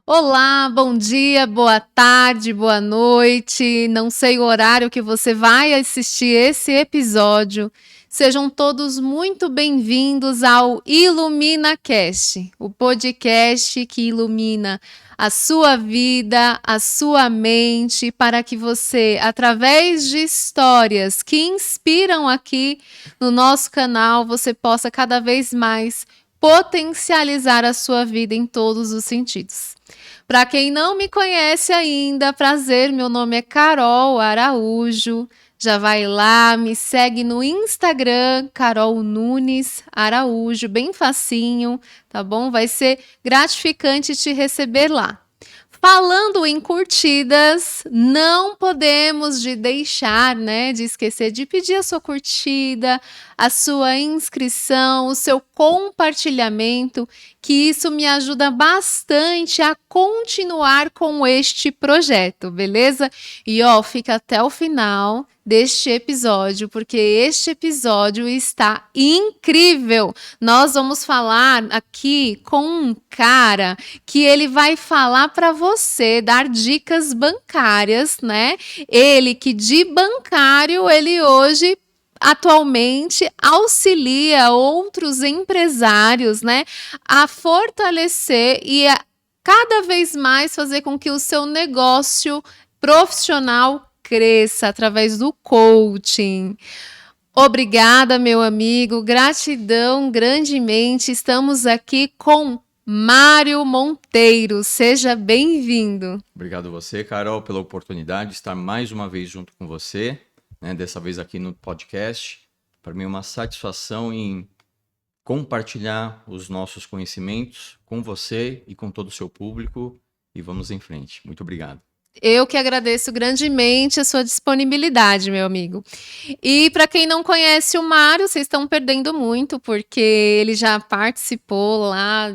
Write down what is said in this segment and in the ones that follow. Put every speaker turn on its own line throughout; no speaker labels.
Olá, bom dia, boa tarde, boa noite. Não sei o horário que você vai assistir esse episódio. Sejam todos muito bem-vindos ao IluminaCast, o podcast que ilumina a sua vida, a sua mente, para que você, através de histórias que inspiram aqui no nosso canal, você possa cada vez mais potencializar a sua vida em todos os sentidos. Para quem não me conhece ainda, prazer, meu nome é Carol Araújo. Já vai lá, me segue no Instagram, Carol Nunes Araújo, bem facinho, tá bom? Vai ser gratificante te receber lá. Falando em curtidas, não podemos deixar, né, de esquecer de pedir a sua curtida, a sua inscrição, o seu compartilhamento, que isso me ajuda bastante a continuar com este projeto, beleza? E ó, fica até o final deste episódio, porque este episódio está incrível. Nós vamos falar aqui com um cara que ele vai falar para você, dar dicas bancárias, né? Ele que de bancário, ele hoje atualmente auxilia outros empresários, né, a fortalecer e a cada vez mais fazer com que o seu negócio profissional cresça através do coaching. Obrigada, meu amigo, gratidão grandemente. Estamos aqui com Mário Monteiro. Seja bem-vindo.
Obrigado você, Carol, pela oportunidade de estar mais uma vez junto com você, né? Dessa vez aqui no podcast. Para mim é uma satisfação em compartilhar os nossos conhecimentos com você e com todo o seu público e vamos em frente. Muito obrigado.
Eu que agradeço grandemente a sua disponibilidade, meu amigo. E para quem não conhece o Mário, vocês estão perdendo muito, porque ele já participou lá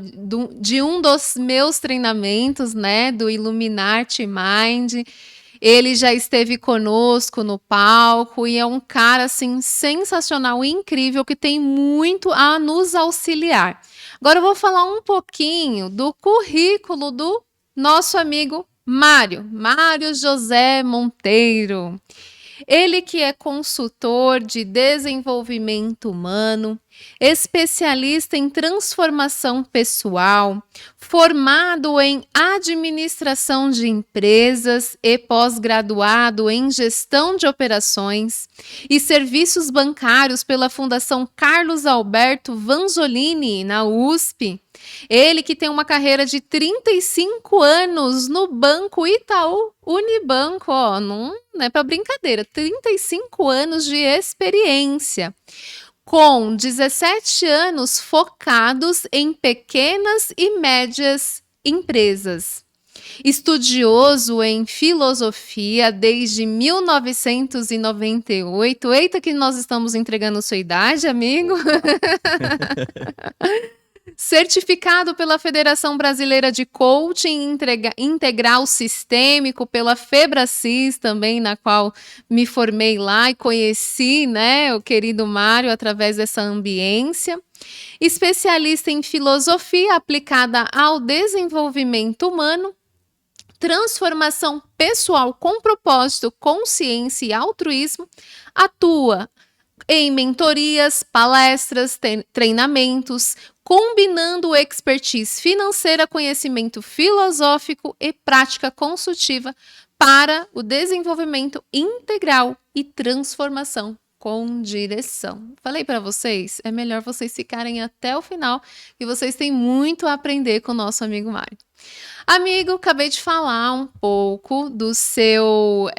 de um dos meus treinamentos, né, do Illuminati Mind. Ele já esteve conosco no palco e é um cara assim sensacional, incrível, que tem muito a nos auxiliar. Agora eu vou falar um pouquinho do currículo do nosso amigo Mário José Monteiro. Ele que é consultor de desenvolvimento humano, especialista em transformação pessoal, formado em administração de empresas e pós-graduado em gestão de operações e serviços bancários pela Fundação Carlos Alberto Vanzolini, na USP. Ele que tem uma carreira de 35 anos no Banco Itaú Unibanco, ó, não é para brincadeira, 35 anos de experiência, com 17 anos focados em pequenas e médias empresas. Estudioso em filosofia desde 1998. Eita, que nós estamos entregando sua idade, amigo. Certificado pela Federação Brasileira de Coaching Integral Sistêmico, pela Febracis também, na qual me formei lá e conheci, né, o querido Mário através dessa ambiência. Especialista em filosofia aplicada ao desenvolvimento humano, transformação pessoal com propósito, consciência e altruísmo, atua em mentorias, palestras, treinamentos, combinando expertise financeira, conhecimento filosófico e prática consultiva para o desenvolvimento integral e transformação com direção. Falei para vocês, é melhor vocês ficarem até o final, que vocês têm muito a aprender com o nosso amigo Mário. Amigo, acabei de falar um pouco do seu,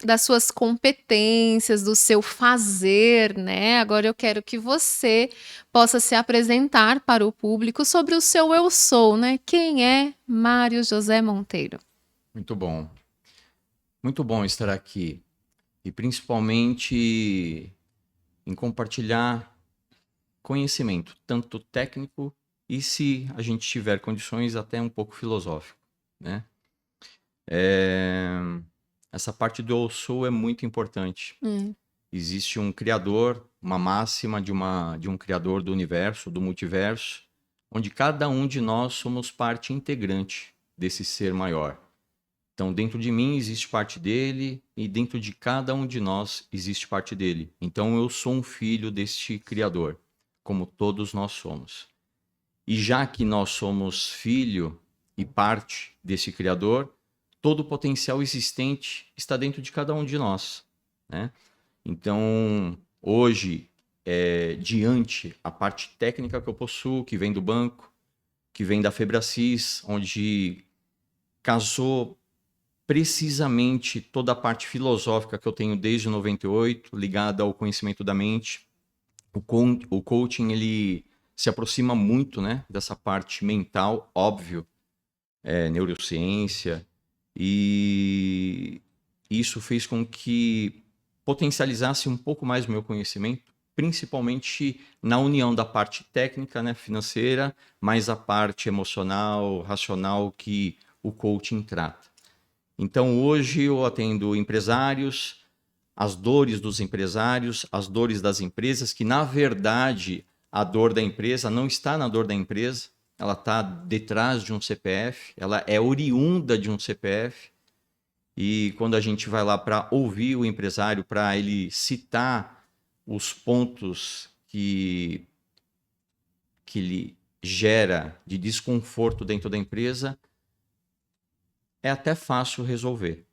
das suas competências, do seu fazer, né? Agora eu quero que você possa se apresentar para o público sobre o seu eu sou, né? Quem é Mário José Monteiro?
Muito bom. Muito bom estar aqui e principalmente em compartilhar conhecimento, tanto técnico e, se a gente tiver condições, até um pouco filosófico, né? Essa parte do eu sou é muito importante. Existe um criador, uma máxima de um criador do universo, do multiverso, onde cada um de nós somos parte integrante desse ser maior. Então, dentro de mim existe parte dele e dentro de cada um de nós existe parte dele. Então, eu sou um filho deste Criador, como todos nós somos. E já que nós somos filho e parte desse Criador, todo o potencial existente está dentro de cada um de nós, né? Então, hoje, diante a parte técnica que eu possuo, que vem do banco, que vem da Febracis, onde casou precisamente toda a parte filosófica que eu tenho desde 98, ligada ao conhecimento da mente. O coaching, ele se aproxima muito, né, dessa parte mental, óbvio, neurociência, e isso fez com que potencializasse um pouco mais o meu conhecimento, principalmente na união da parte técnica, né, financeira, mais a parte emocional, racional que o coaching trata. Então, hoje eu atendo empresários, as dores dos empresários, as dores das empresas, que na verdade a dor da empresa não está na dor da empresa, ela está detrás de um CPF, ela é oriunda de um CPF. E quando a gente vai lá para ouvir o empresário, para ele citar os pontos que ele gera de desconforto dentro da empresa, é até fácil resolver.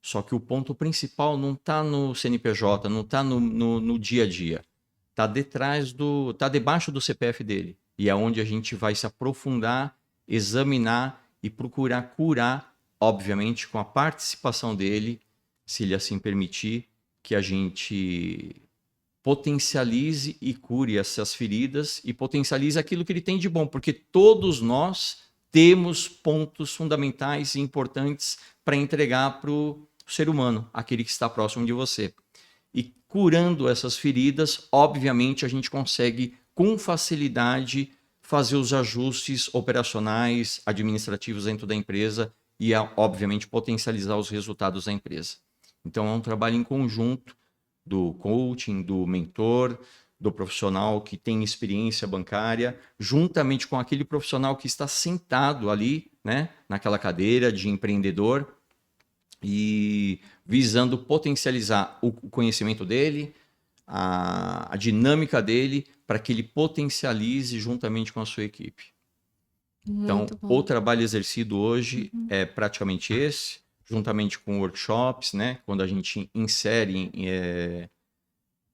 Só que o ponto principal não está no CNPJ, não está no dia a dia. Está debaixo do CPF dele. E é onde a gente vai se aprofundar, examinar e procurar curar, obviamente, com a participação dele, se ele assim permitir, que a gente potencialize e cure essas feridas e potencialize aquilo que ele tem de bom, porque todos nós temos pontos fundamentais e importantes para entregar para o ser humano, aquele que está próximo de você. E curando essas feridas, obviamente, a gente consegue com facilidade fazer os ajustes operacionais, administrativos dentro da empresa e, obviamente, potencializar os resultados da empresa. Então, é um trabalho em conjunto do coaching, do mentor, do profissional que tem experiência bancária, juntamente com aquele profissional que está sentado ali, né, naquela cadeira de empreendedor e visando potencializar o conhecimento dele, a dinâmica dele, para que ele potencialize juntamente com a sua equipe. Então, o trabalho exercido hoje é praticamente esse, juntamente com workshops, né, quando a gente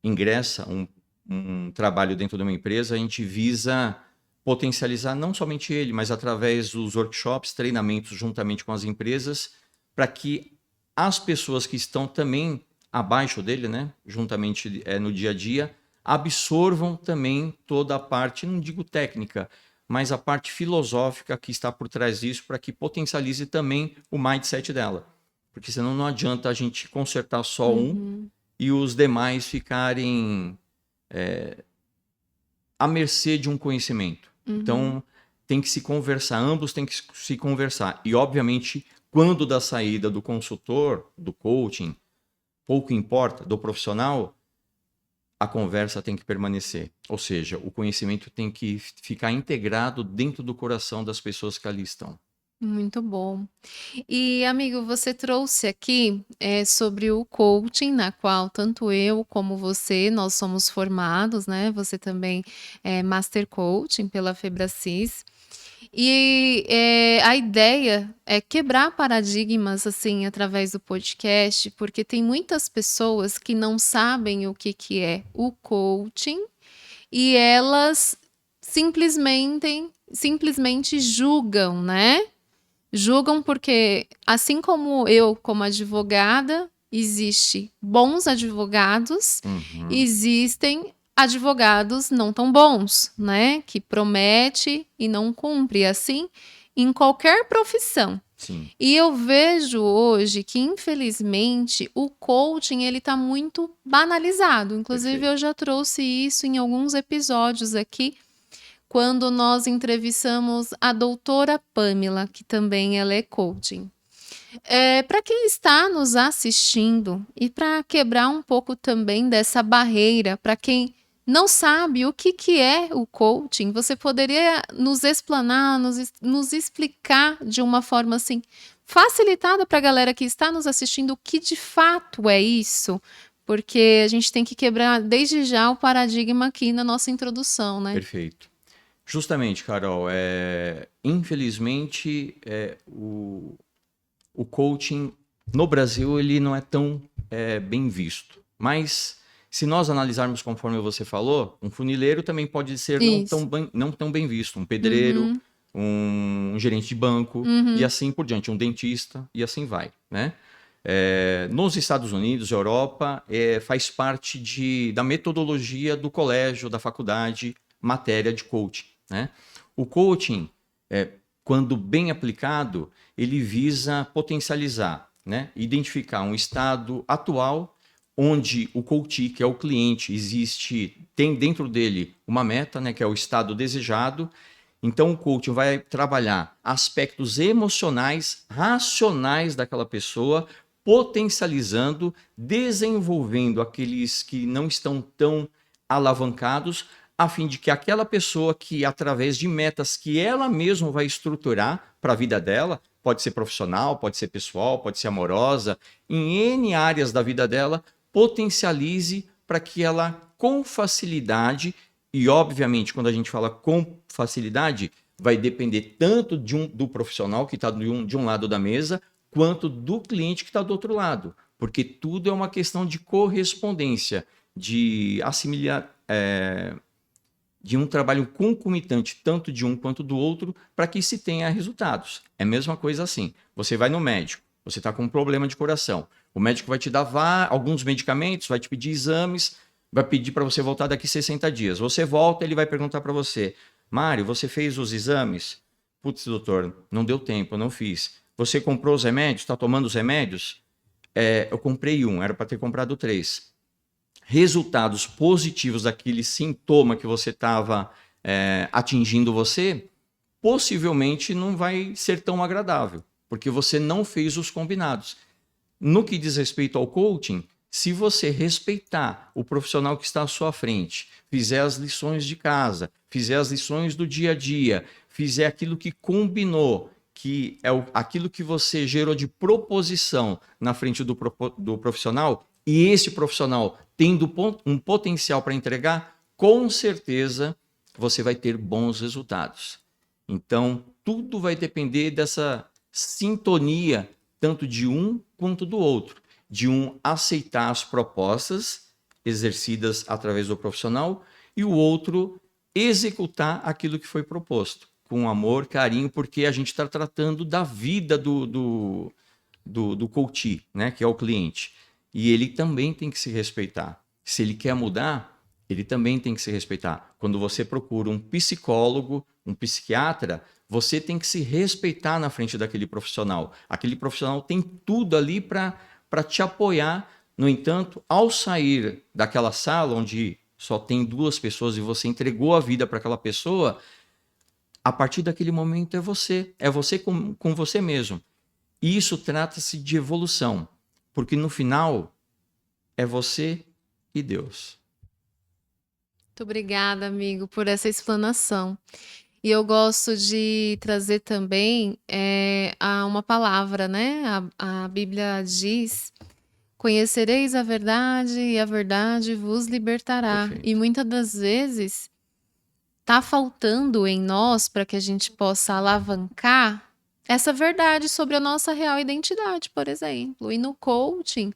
ingressa um trabalho dentro de uma empresa, a gente visa potencializar não somente ele, mas através dos workshops, treinamentos juntamente com as empresas, para que as pessoas que estão também abaixo dele, né, juntamente no dia a dia, absorvam também toda a parte, não digo técnica, mas a parte filosófica que está por trás disso, para que potencialize também o mindset dela. Porque senão não adianta a gente consertar só um e os demais ficarem à mercê de um conhecimento. Então, tem que se conversar, ambos têm que se conversar. E, obviamente, quando da saída do consultor, do coaching, pouco importa, do profissional, a conversa tem que permanecer. Ou seja, o conhecimento tem que ficar integrado dentro do coração das pessoas que ali estão.
Muito bom. E, amigo, você trouxe aqui sobre o coaching, na qual tanto eu como você, nós somos formados, né? Você também é Master Coaching pela Febracis. E a ideia é quebrar paradigmas, assim, através do podcast, porque tem muitas pessoas que não sabem o que é o coaching e elas simplesmente julgam, né? Julgam porque, assim como eu, como advogada, existe bons advogados, existem advogados não tão bons, né? Que promete e não cumpre, assim, em qualquer profissão.
Sim.
E eu vejo hoje que, infelizmente, o coaching ele está muito banalizado. Inclusive, eu já trouxe isso em alguns episódios aqui, quando nós entrevistamos a doutora Pamela, que também ela é coaching. Para quem está nos assistindo e para quebrar um pouco também dessa barreira, para quem não sabe o que é o coaching, você poderia nos explanar, nos explicar de uma forma assim facilitada para a galera que está nos assistindo o que de fato é isso? Porque a gente tem que quebrar desde já o paradigma aqui na nossa introdução, né?
Perfeito. Justamente, Carol, infelizmente o coaching no Brasil ele não é tão bem visto. Mas se nós analisarmos conforme você falou, um funileiro também pode ser
Isso.
não tão bem visto. Um pedreiro, um gerente de banco e assim por diante. Um dentista e assim vai, né? Nos Estados Unidos, Europa, faz parte da metodologia do colégio, da faculdade, matéria de coaching, né? O coaching, quando bem aplicado, ele visa potencializar, né? Identificar um estado atual onde o coach, que é o cliente, tem dentro dele uma meta, né? Que é o estado desejado. Então, o coach vai trabalhar aspectos emocionais, racionais daquela pessoa, potencializando, desenvolvendo aqueles que não estão tão alavancados, a fim de que aquela pessoa que, através de metas que ela mesma vai estruturar para a vida dela, pode ser profissional, pode ser pessoal, pode ser amorosa, em N áreas da vida dela, potencialize para que ela, com facilidade, e obviamente, quando a gente fala com facilidade, vai depender tanto do profissional que está de um lado da mesa, quanto do cliente que está do outro lado. Porque tudo é uma questão de correspondência, de assimilar, de um trabalho concomitante, tanto de um quanto do outro, para que se tenha resultados. É a mesma coisa assim. Você vai no médico, você está com um problema de coração. O médico vai te dar alguns medicamentos, vai te pedir exames, vai pedir para você voltar daqui 60 dias. Você volta, ele vai perguntar para você: Mário, você fez os exames? Putz, doutor, não deu tempo, eu não fiz. Você comprou os remédios? Está tomando os remédios? Eu comprei um, era para ter comprado 3. Resultados positivos daquele sintoma que você estava atingindo você, possivelmente não vai ser tão agradável, porque você não fez os combinados. No que diz respeito ao coaching, se você respeitar o profissional que está à sua frente, fizer as lições de casa, fizer as lições do dia a dia, fizer aquilo que combinou, que é aquilo que você gerou de proposição na frente do profissional, e esse profissional tendo um potencial para entregar, com certeza você vai ter bons resultados. Então, tudo vai depender dessa sintonia, tanto de um quanto do outro. De um aceitar as propostas exercidas através do profissional e o outro executar aquilo que foi proposto, com amor, carinho, porque a gente está tratando da vida do coach, né, que é o cliente. E ele também tem que se respeitar. Se ele quer mudar, ele também tem que se respeitar. Quando você procura um psicólogo, um psiquiatra, você tem que se respeitar na frente daquele profissional. Aquele profissional tem tudo ali para te apoiar. No entanto, ao sair daquela sala onde só tem 2 pessoas e você entregou a vida para aquela pessoa, a partir daquele momento é você. É você com você mesmo. E isso trata-se de evolução, porque no final é você e Deus.
Muito obrigada, amigo, por essa explanação. E eu gosto de trazer também uma palavra, né? A Bíblia diz: conhecereis a verdade e a verdade vos libertará.
Perfeito.
E muitas das vezes está faltando em nós para que a gente possa alavancar essa verdade sobre a nossa real identidade, por exemplo. E no coaching,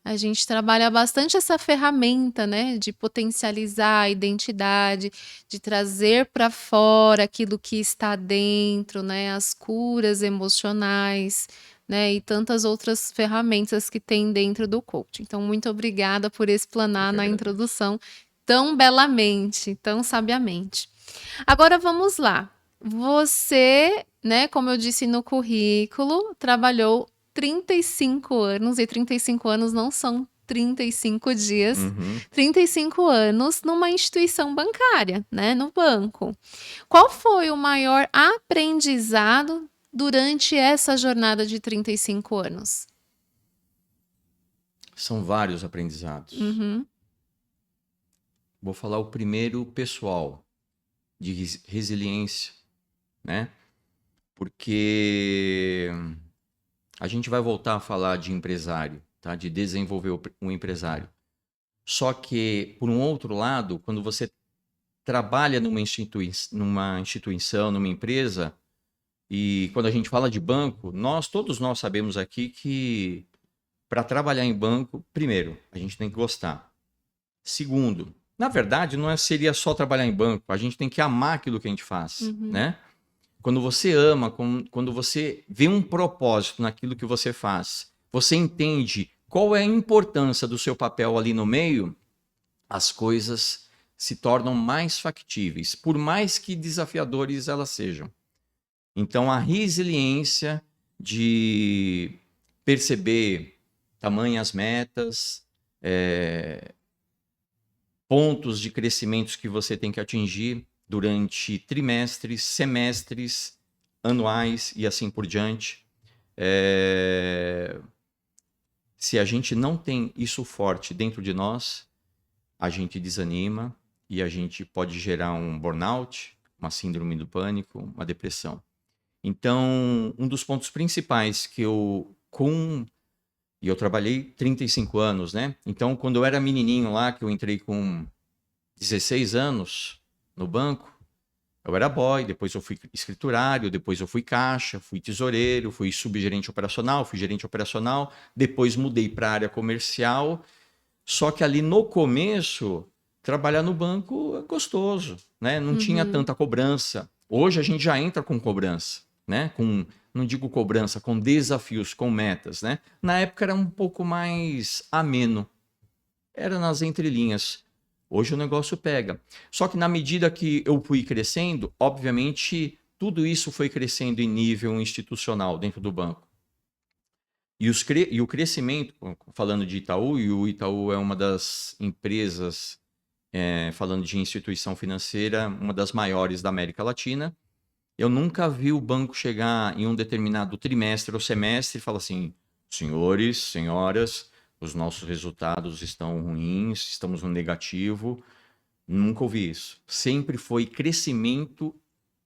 a gente trabalha bastante essa ferramenta, né, de potencializar a identidade, de trazer para fora aquilo que está dentro, né, as curas emocionais, né, e tantas outras ferramentas que tem dentro do coaching. Então, muito obrigada por explanar na introdução tão belamente, tão sabiamente. Agora vamos lá. Você, né, como eu disse no currículo, trabalhou 35 anos, e 35 anos não são 35 dias, 35 anos numa instituição bancária, né, no banco. Qual foi o maior aprendizado durante essa jornada de 35 anos?
São vários aprendizados. Vou falar o primeiro pessoal, de resiliência, né? Porque a gente vai voltar a falar de empresário, tá? De desenvolver um empresário. Só que, por um outro lado, quando você trabalha numa instituição, numa empresa, e quando a gente fala de banco, todos nós sabemos aqui que para trabalhar em banco, primeiro, a gente tem que gostar. Segundo, na verdade, seria só trabalhar em banco, a gente tem que amar aquilo que a gente faz, né? Quando você ama, quando você vê um propósito naquilo que você faz, você entende qual é a importância do seu papel ali no meio, as coisas se tornam mais factíveis, por mais que desafiadores elas sejam. Então, a resiliência de perceber tamanhas metas, pontos de crescimento que você tem que atingir durante trimestres, semestres, anuais e assim por diante. Se a gente não tem isso forte dentro de nós, a gente desanima e a gente pode gerar um burnout, uma síndrome do pânico, uma depressão. Então, um dos pontos principais que eu trabalhei 35 anos, né? Então, quando eu era menininho lá, que eu entrei com 16 anos no banco, eu era boy, depois eu fui escriturário, depois eu fui caixa, fui tesoureiro, fui subgerente operacional, fui gerente operacional, depois mudei para a área comercial. Só que ali no começo, trabalhar no banco é gostoso, né? Não tinha tanta cobrança. Hoje a gente já entra com cobrança, né? Não digo cobrança, com desafios, com metas, né? Na época era um pouco mais ameno. Era nas entrelinhas. Hoje o negócio pega. Só que na medida que eu fui crescendo, obviamente, tudo isso foi crescendo em nível institucional dentro do banco. E o crescimento, falando de Itaú, e o Itaú é uma das empresas, falando de instituição financeira, uma das maiores da América Latina. Eu nunca vi o banco chegar em um determinado trimestre ou semestre e falar assim: senhores, senhoras, os nossos resultados estão ruins, estamos no negativo. Nunca ouvi isso. Sempre foi crescimento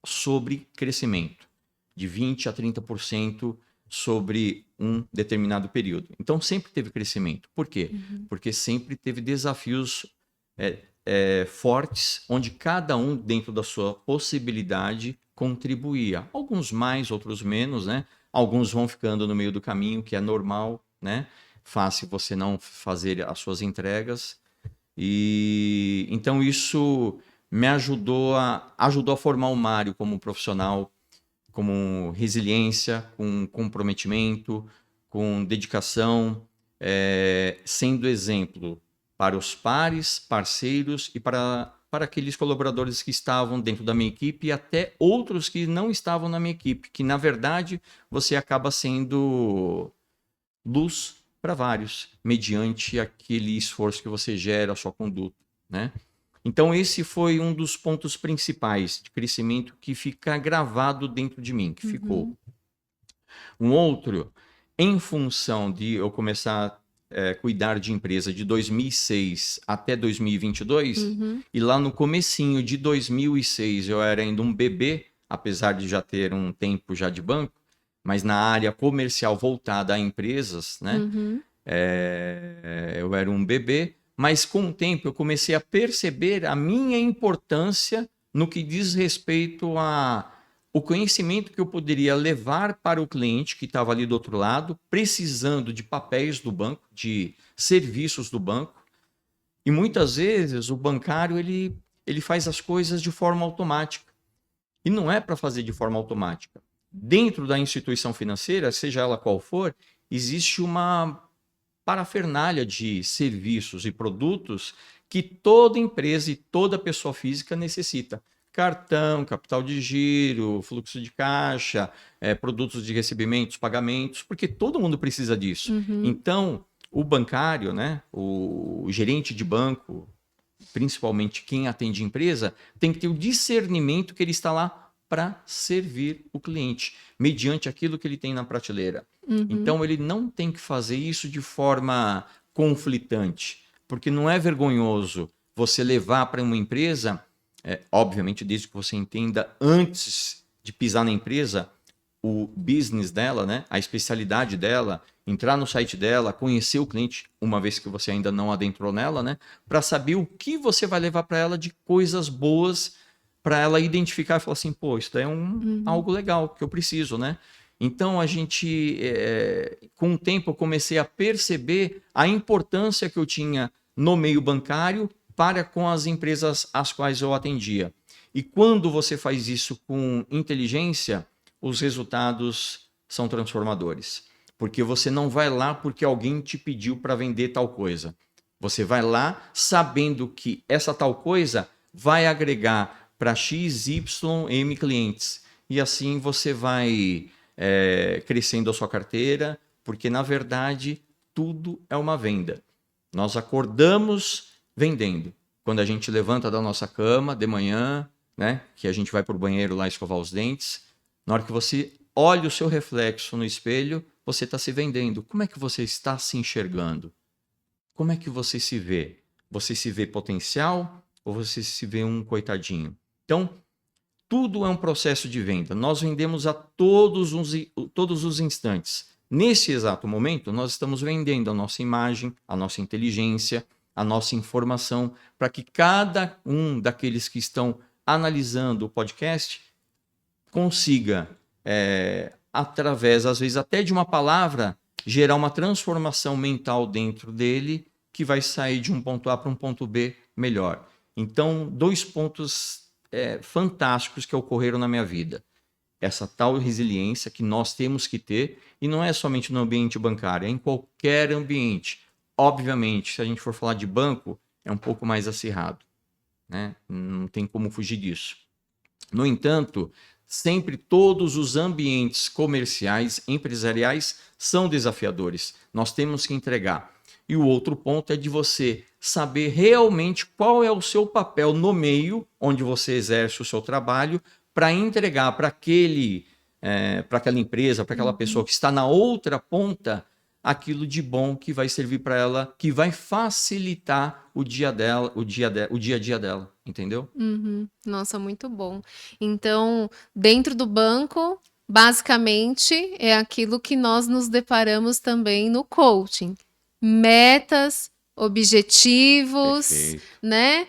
sobre crescimento, de 20% a 30% sobre um determinado período. Então, sempre teve crescimento. Por quê? Porque sempre teve desafios fortes, onde cada um, dentro da sua possibilidade, contribuía. Alguns mais, outros menos, né? Alguns vão ficando no meio do caminho, que é normal, né? Fácil você não fazer as suas entregas. E então isso me ajudou a formar o Mário como profissional, como resiliência, com comprometimento, com dedicação, sendo exemplo para os pares, parceiros e para aqueles colaboradores que estavam dentro da minha equipe e até outros que não estavam na minha equipe, que na verdade você acaba sendo luz para vários, mediante aquele esforço que você gera, a sua conduta, né? Então esse foi um dos pontos principais de crescimento que fica gravado dentro de mim, que ficou. Um outro, em função de eu começar a cuidar de empresa de 2006 até 2022, e lá no comecinho de 2006 eu era ainda um bebê, apesar de já ter um tempo já de banco, mas na área comercial voltada a empresas, né? Eu era um bebê, mas com o tempo eu comecei a perceber a minha importância no que diz respeito ao conhecimento que eu poderia levar para o cliente que estava ali do outro lado, precisando de papéis do banco, de serviços do banco. E muitas vezes o bancário ele faz as coisas de forma automática. E não é para fazer de forma automática. Dentro da instituição financeira, seja ela qual for, existe uma parafernália de serviços e produtos que toda empresa e toda pessoa física necessita. Cartão, capital de giro, fluxo de caixa, produtos de recebimentos, pagamentos, porque todo mundo precisa disso. Então, o bancário, né, o gerente de banco, principalmente quem atende empresa, tem que ter o discernimento que ele está lá para servir o cliente, mediante aquilo que ele tem na prateleira. Então, ele não tem que fazer isso de forma conflitante, porque não é vergonhoso você levar para uma empresa, obviamente desde que você entenda antes de pisar na empresa o business dela, né? A especialidade dela, entrar no site dela, conhecer o cliente, uma vez que você ainda não adentrou nela, né? Para saber o que você vai levar para ela de coisas boas, para ela identificar e falar assim, pô, isso daí é algo legal que eu preciso, né? Então a gente, com o tempo, eu comecei a perceber a importância que eu tinha no meio bancário para com as empresas às quais eu atendia. E quando você faz isso com inteligência, os resultados são transformadores. Porque você não vai lá porque alguém te pediu para vender tal coisa. Você vai lá sabendo que essa tal coisa vai agregar para X, Y, M clientes. E assim você vai crescendo a sua carteira, porque na verdade tudo é uma venda. Nós acordamos vendendo. Quando a gente levanta da nossa cama de manhã, né, que a gente vai para o banheiro lá escovar os dentes, na hora que você olha o seu reflexo no espelho, você está se vendendo. Como é que você está se enxergando? Como é que você se vê? Você se vê potencial ou você se vê um coitadinho? Então, tudo é um processo de venda. Nós vendemos a todos os instantes. Nesse exato momento, nós estamos vendendo a nossa imagem, a nossa inteligência, a nossa informação, para que cada um daqueles que estão analisando o podcast consiga, através, às vezes, até de uma palavra, gerar uma transformação mental dentro dele que vai sair de um ponto A para um ponto B melhor. Então, 2 pontos fantásticos que ocorreram na minha vida. Essa tal resiliência que nós temos que ter, e não é somente no ambiente bancário, é em qualquer ambiente. Obviamente, se a gente for falar de banco, é um pouco mais acirrado, né? Não tem como fugir disso. No entanto, sempre todos os ambientes comerciais, empresariais, são desafiadores. Nós temos que entregar. E o outro ponto é de você saber realmente qual é o seu papel no meio onde você exerce o seu trabalho para entregar para aquela empresa, para aquela pessoa que está na outra ponta, aquilo de bom que vai servir para ela, que vai facilitar o dia dela, o dia a dia dela, entendeu?
Nossa, muito bom. Então, dentro do banco, basicamente, é aquilo que nós nos deparamos também no coaching. Metas, objetivos,
Perfeito.
né?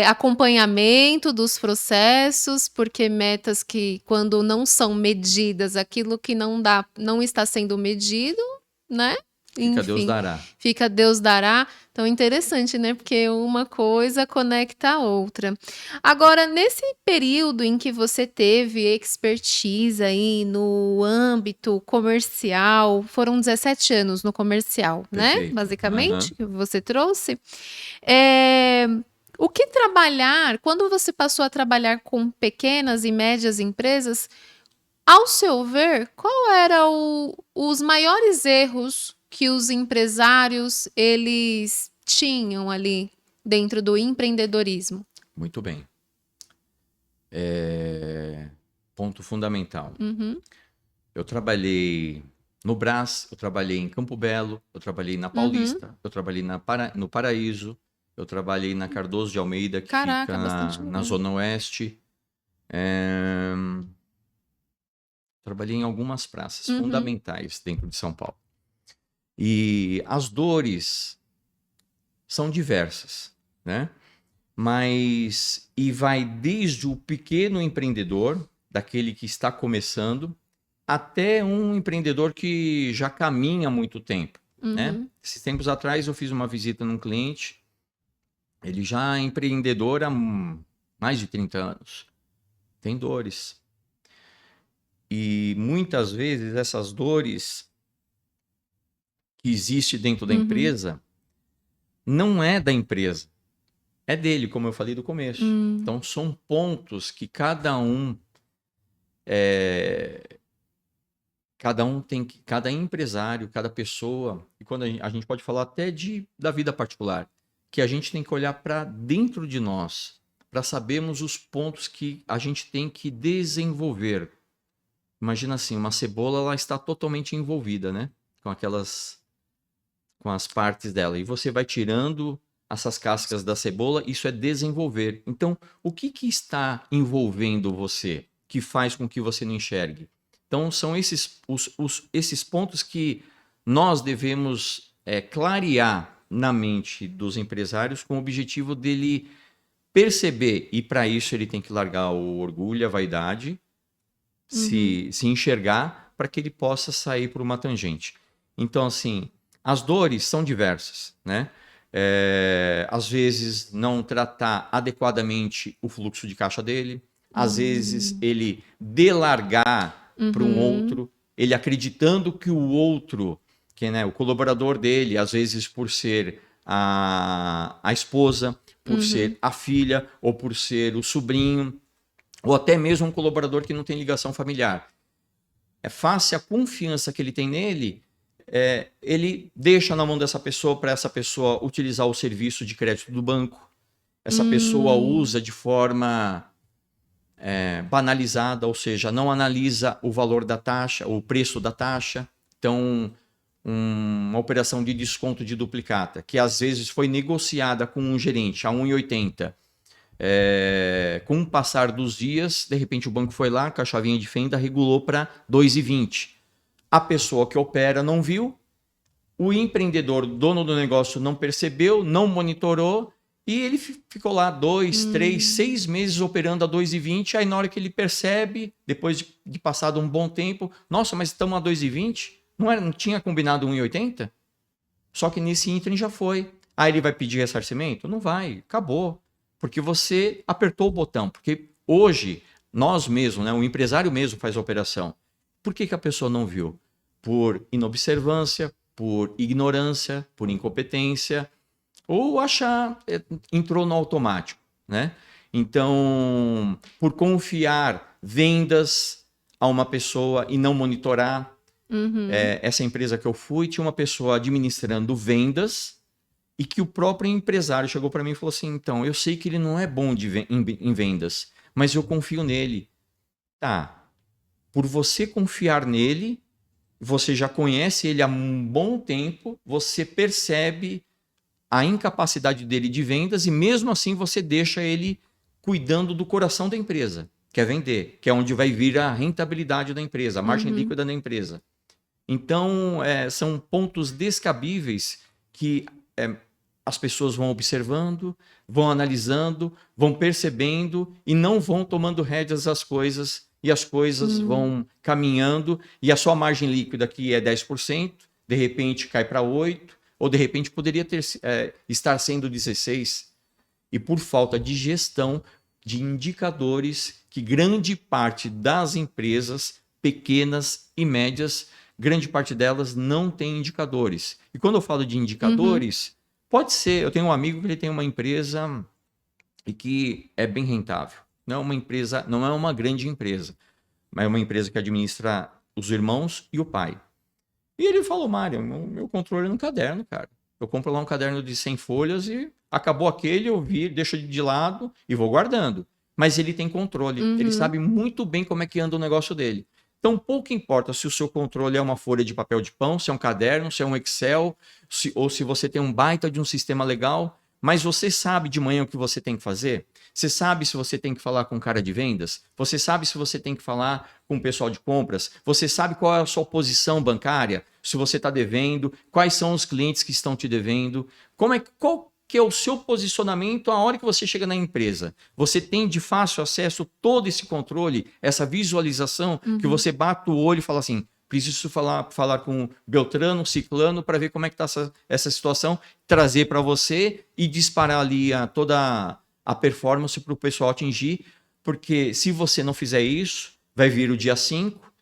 Acompanhamento dos processos, porque metas que, quando não são medidas, aquilo que não está sendo medido, né?
Fica Deus
Enfim,
dará.
fica Deus dará. Então, interessante, né? Porque uma coisa conecta a outra. Agora, nesse período em que você teve expertise aí no âmbito comercial, foram 17 anos no comercial, né?
Perfeito.
Basicamente,
Aham.
que você trouxe. É, O que trabalhar, quando você passou a trabalhar com pequenas e médias empresas, ao seu ver, qual eram os maiores erros que os empresários eles tinham ali dentro do empreendedorismo?
Muito bem. Ponto fundamental. Eu trabalhei no Brás, eu trabalhei em Campo Belo, eu trabalhei na Paulista, eu trabalhei no Paraíso, eu trabalhei na Cardoso de Almeida, que
Caraca,
fica
bastante
na
lugar.
Zona Oeste. Trabalhei em algumas praças fundamentais dentro de São Paulo. E as dores são diversas, né? Mas, e vai desde o pequeno empreendedor, daquele que está começando, até um empreendedor que já caminha há muito tempo, né? Esses tempos atrás eu fiz uma visita num cliente, ele já é empreendedor há mais de 30 anos. Tem dores. E muitas vezes essas dores que existem dentro da empresa não é da empresa, é dele, como eu falei do começo. Então são pontos que cada empresário, cada pessoa, e quando a gente pode falar até da vida particular, que a gente tem que olhar para dentro de nós, para sabermos os pontos que a gente tem que desenvolver. Imagina assim, uma cebola, ela está totalmente envolvida, né? Com as partes dela. E você vai tirando essas cascas da cebola, isso é desenvolver. Então, o que está envolvendo você, que faz com que você não enxergue? Então, são esses pontos que nós devemos clarear na mente dos empresários com o objetivo dele perceber, e para isso ele tem que largar o orgulho, a vaidade, se enxergar, para que ele possa sair por uma tangente. Então, assim, as dores são diversas, né? Às vezes não tratar adequadamente o fluxo de caixa dele, às vezes ele delargar para um outro, ele acreditando que o outro, que, né, o colaborador dele, às vezes por ser a esposa, por ser a filha, ou por ser o sobrinho, ou até mesmo um colaborador que não tem ligação familiar. Face à confiança que ele tem nele, ele deixa na mão dessa pessoa para essa pessoa utilizar o serviço de crédito do banco. Essa pessoa usa de forma banalizada, ou seja, não analisa o valor da taxa, o preço da taxa. Então, uma operação de desconto de duplicata, que às vezes foi negociada com um gerente a 1,80. Com o passar dos dias, de repente o banco foi lá, com a chavinha de fenda, regulou para 2,20. A pessoa que opera não viu, o empreendedor, dono do negócio, não percebeu, não monitorou, e ele ficou lá 2, 3, 6 meses operando a 2,20. Aí na hora que ele percebe, depois de passado um bom tempo, nossa, mas estamos a 2,20? Não tinha combinado 1,80? Só que nesse ínterim já foi. Aí ele vai pedir ressarcimento? Não vai, acabou. Porque você apertou o botão. Porque hoje, nós mesmos, né, o empresário mesmo faz a operação. Por que a pessoa não viu? Por inobservância, por ignorância, por incompetência, ou entrou no automático, né? Então, por confiar vendas a uma pessoa e não monitorar. Essa empresa que eu fui, tinha uma pessoa administrando vendas e que o próprio empresário chegou para mim e falou assim, então, eu sei que ele não é bom em vendas, mas eu confio nele. Tá, por você confiar nele, você já conhece ele há um bom tempo, você percebe a incapacidade dele de vendas e mesmo assim você deixa ele cuidando do coração da empresa, que é vender, que é onde vai vir a rentabilidade da empresa, a margem líquida da empresa. Então, são pontos descabíveis que as pessoas vão observando, vão analisando, vão percebendo e não vão tomando rédeas às coisas, e as coisas vão caminhando, e a sua margem líquida, que é 10%, de repente cai para 8%, ou de repente poderia estar sendo 16%. E por falta de gestão de indicadores que grande parte das empresas, pequenas e médias, grande parte delas não tem indicadores. E quando eu falo de indicadores, pode ser, eu tenho um amigo que ele tem uma empresa e que é bem rentável. Não é uma empresa, não é uma grande empresa, mas é uma empresa que administra os irmãos e o pai. E ele falou, Mário, meu controle é no caderno, cara. Eu compro lá um caderno de 100 folhas e acabou aquele, eu deixo de lado e vou guardando. Mas ele tem controle, ele sabe muito bem como é que anda o negócio dele. Então, pouco importa se o seu controle é uma folha de papel de pão, se é um caderno, se é um Excel, ou se você tem um baita de um sistema legal, mas você sabe de manhã o que você tem que fazer? Você sabe se você tem que falar com o cara de vendas? Você sabe se você tem que falar com o pessoal de compras? Você sabe qual é a sua posição bancária? Se você está devendo? Quais são os clientes que estão te devendo? Qual que é o seu posicionamento a hora que você chega na empresa? Você tem de fácil acesso todo esse controle, essa visualização, que você bate o olho e fala assim, preciso falar com Beltrano, Ciclano, para ver como é que está essa situação, trazer para você e disparar ali toda a performance para o pessoal atingir, porque se você não fizer isso, vai vir o dia 5,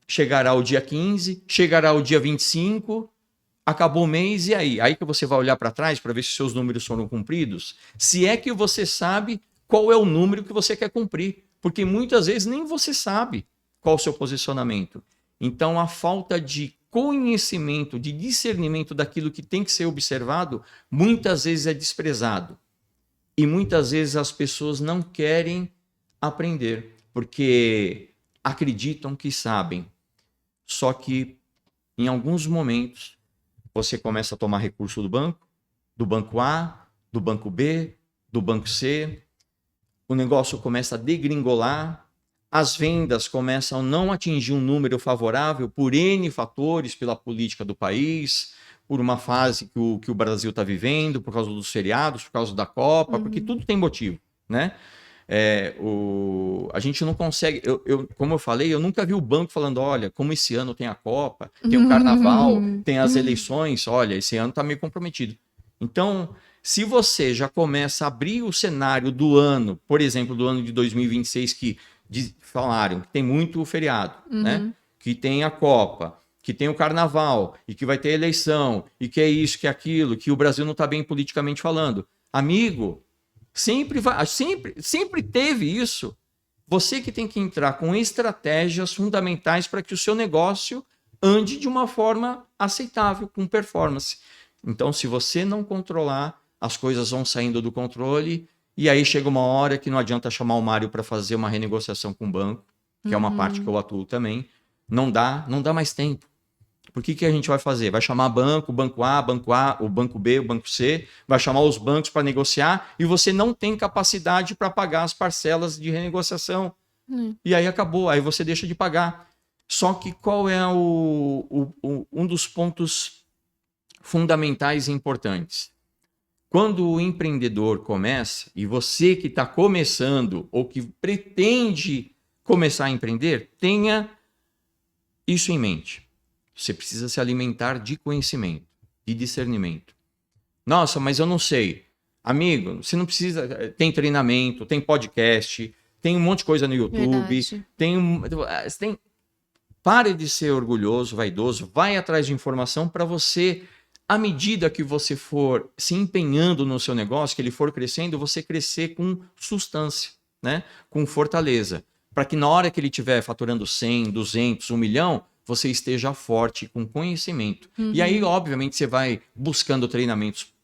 chegará o dia 15, chegará o dia 25, acabou o mês, e aí? Aí que você vai olhar para trás para ver se seus números foram cumpridos, se é que você sabe qual é o número que você quer cumprir, porque muitas vezes nem você sabe qual o seu posicionamento. Então, a falta de conhecimento, de discernimento daquilo que tem que ser observado, muitas vezes é desprezado. E muitas vezes as pessoas não querem aprender, porque acreditam que sabem. Só que, em alguns momentos, você começa a tomar recurso do banco A, do banco B, do banco C, o negócio começa a degringolar, as vendas começam a não atingir um número favorável por N fatores, pela política do país, por uma fase que o Brasil está vivendo, por causa dos feriados, por causa da Copa, porque tudo tem motivo, né? A gente não consegue, como eu falei, eu nunca vi o banco falando, olha, como esse ano tem a Copa, tem o Carnaval, tem as eleições, olha, esse ano está meio comprometido. Então, se você já começa a abrir o cenário do ano, por exemplo, do ano de 2026, que falaram que tem muito feriado, né? Que tem a Copa, que tem o Carnaval, e que vai ter eleição, e que é isso, que é aquilo, que o Brasil não está bem politicamente falando. Amigo, sempre teve isso. Você que tem que entrar com estratégias fundamentais para que o seu negócio ande de uma forma aceitável, com performance. Então, se você não controlar, as coisas vão saindo do controle, e aí chega uma hora que não adianta chamar o Mário para fazer uma renegociação com o banco, que é uma parte que eu atuo também. Não dá mais tempo. Por que a gente vai fazer? Vai chamar banco, o banco A, o banco B, o banco C, vai chamar os bancos para negociar e você não tem capacidade para pagar as parcelas de renegociação. E aí acabou, aí você deixa de pagar. Só que qual é um dos pontos fundamentais e importantes? Quando o empreendedor começa, e você que está começando ou que pretende começar a empreender, tenha isso em mente. Você precisa se alimentar de conhecimento, de discernimento. Nossa, mas eu não sei. Amigo, você não precisa... Tem treinamento, tem podcast, tem um monte de coisa no YouTube. Pare de ser orgulhoso, vaidoso, vai atrás de informação para você... À medida que você for se empenhando no seu negócio, que ele for crescendo, você crescer com substância, né? Com fortaleza. Para que na hora que ele estiver faturando 100, 200, 1 milhão, você esteja forte, com conhecimento. E aí, obviamente, você vai buscando treinamentos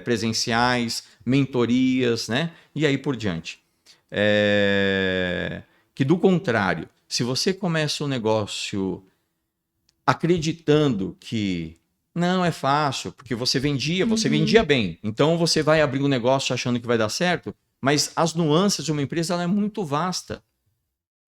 presenciais, mentorias, né? E aí por diante. Que do contrário, se você começa um negócio acreditando que não é fácil, porque você vendia bem. Então você vai abrir um negócio achando que vai dar certo, mas as nuances de uma empresa ela é muito vasta.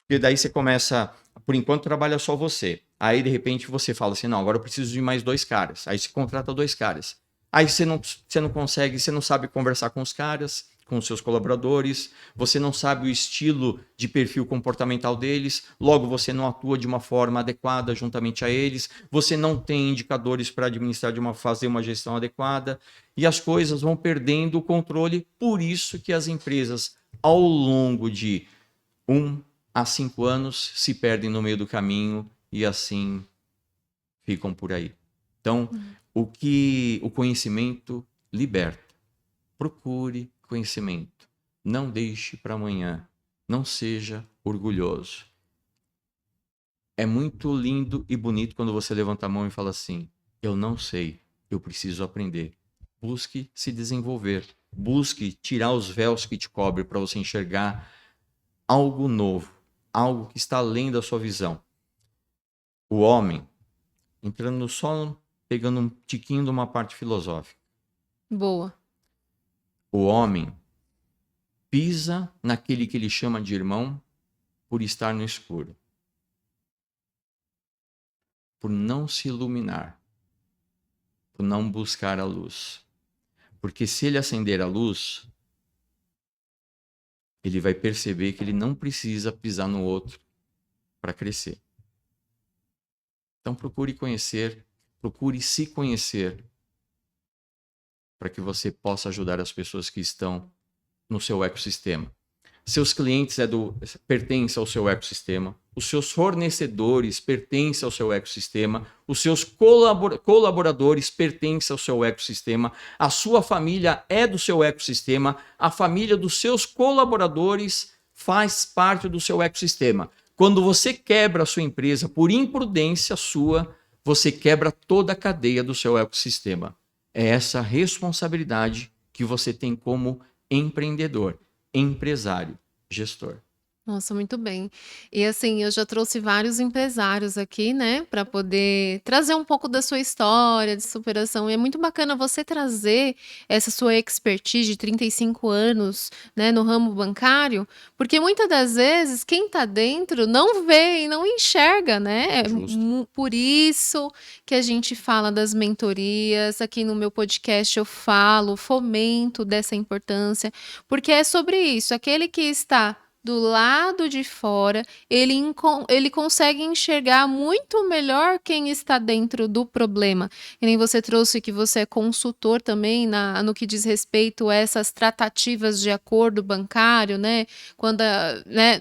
Porque daí você começa, por enquanto trabalha só você. Aí de repente você fala assim, não, agora eu preciso de mais 2 caras. Aí você contrata 2 caras. Aí você não consegue, você não sabe conversar com os caras, com os seus colaboradores, você não sabe o estilo de perfil comportamental deles, logo você não atua de uma forma adequada juntamente a eles, você não tem indicadores para administrar fazer uma gestão adequada, e as coisas vão perdendo o controle. Por isso que as empresas, ao longo de 1 a 5 anos, se perdem no meio do caminho e assim ficam por aí. Então, o conhecimento liberta. Procure conhecimento. Não deixe para amanhã. Não seja orgulhoso. É muito lindo e bonito quando você levanta a mão e fala assim, eu não sei, eu preciso aprender. Busque se desenvolver. Busque tirar os véus que te cobrem para você enxergar algo novo, algo que está além da sua visão. O homem, entrando só, pegando um tiquinho de uma parte filosófica.
Boa.
O homem pisa naquele que ele chama de irmão por estar no escuro, por não se iluminar, por não buscar a luz. Porque se ele acender a luz, ele vai perceber que ele não precisa pisar no outro para crescer. Então procure conhecer, procure se conhecer, para que você possa ajudar as pessoas que estão no seu ecossistema. Seus clientes pertencem ao seu ecossistema, os seus fornecedores pertencem ao seu ecossistema, os seus colaboradores pertencem ao seu ecossistema, a sua família é do seu ecossistema, a família dos seus colaboradores faz parte do seu ecossistema. Quando você quebra a sua empresa por imprudência sua, você quebra toda a cadeia do seu ecossistema. É essa responsabilidade que você tem como empreendedor, empresário, gestor.
Nossa, muito bem. E assim, eu já trouxe vários empresários aqui, né, para poder trazer um pouco da sua história de superação. E é muito bacana você trazer essa sua expertise de 35 anos, né, no ramo bancário, porque muitas das vezes quem está dentro não vê e não enxerga, né?
Justo.
Por isso que a gente fala das mentorias. Aqui no meu podcast eu falo, fomento dessa importância, porque é sobre isso. Aquele que está do lado de fora, ele consegue enxergar muito melhor quem está dentro do problema. E nem você trouxe que você é consultor também no que diz respeito a essas tratativas de acordo bancário, né? Quando, né,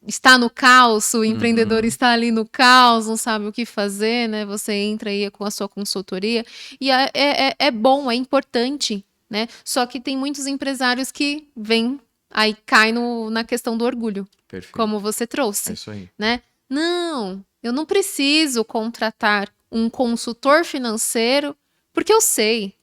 está no caos, o empreendedor
Uhum.
está ali no caos, não sabe o que fazer, né? Você entra aí com a sua consultoria e é bom, é importante, né? Só que tem muitos empresários que vêm, aí cai na questão do orgulho, como
Perfeito.
você
É
trouxe,
isso aí.
né? Não, eu não preciso contratar um consultor financeiro porque eu sei.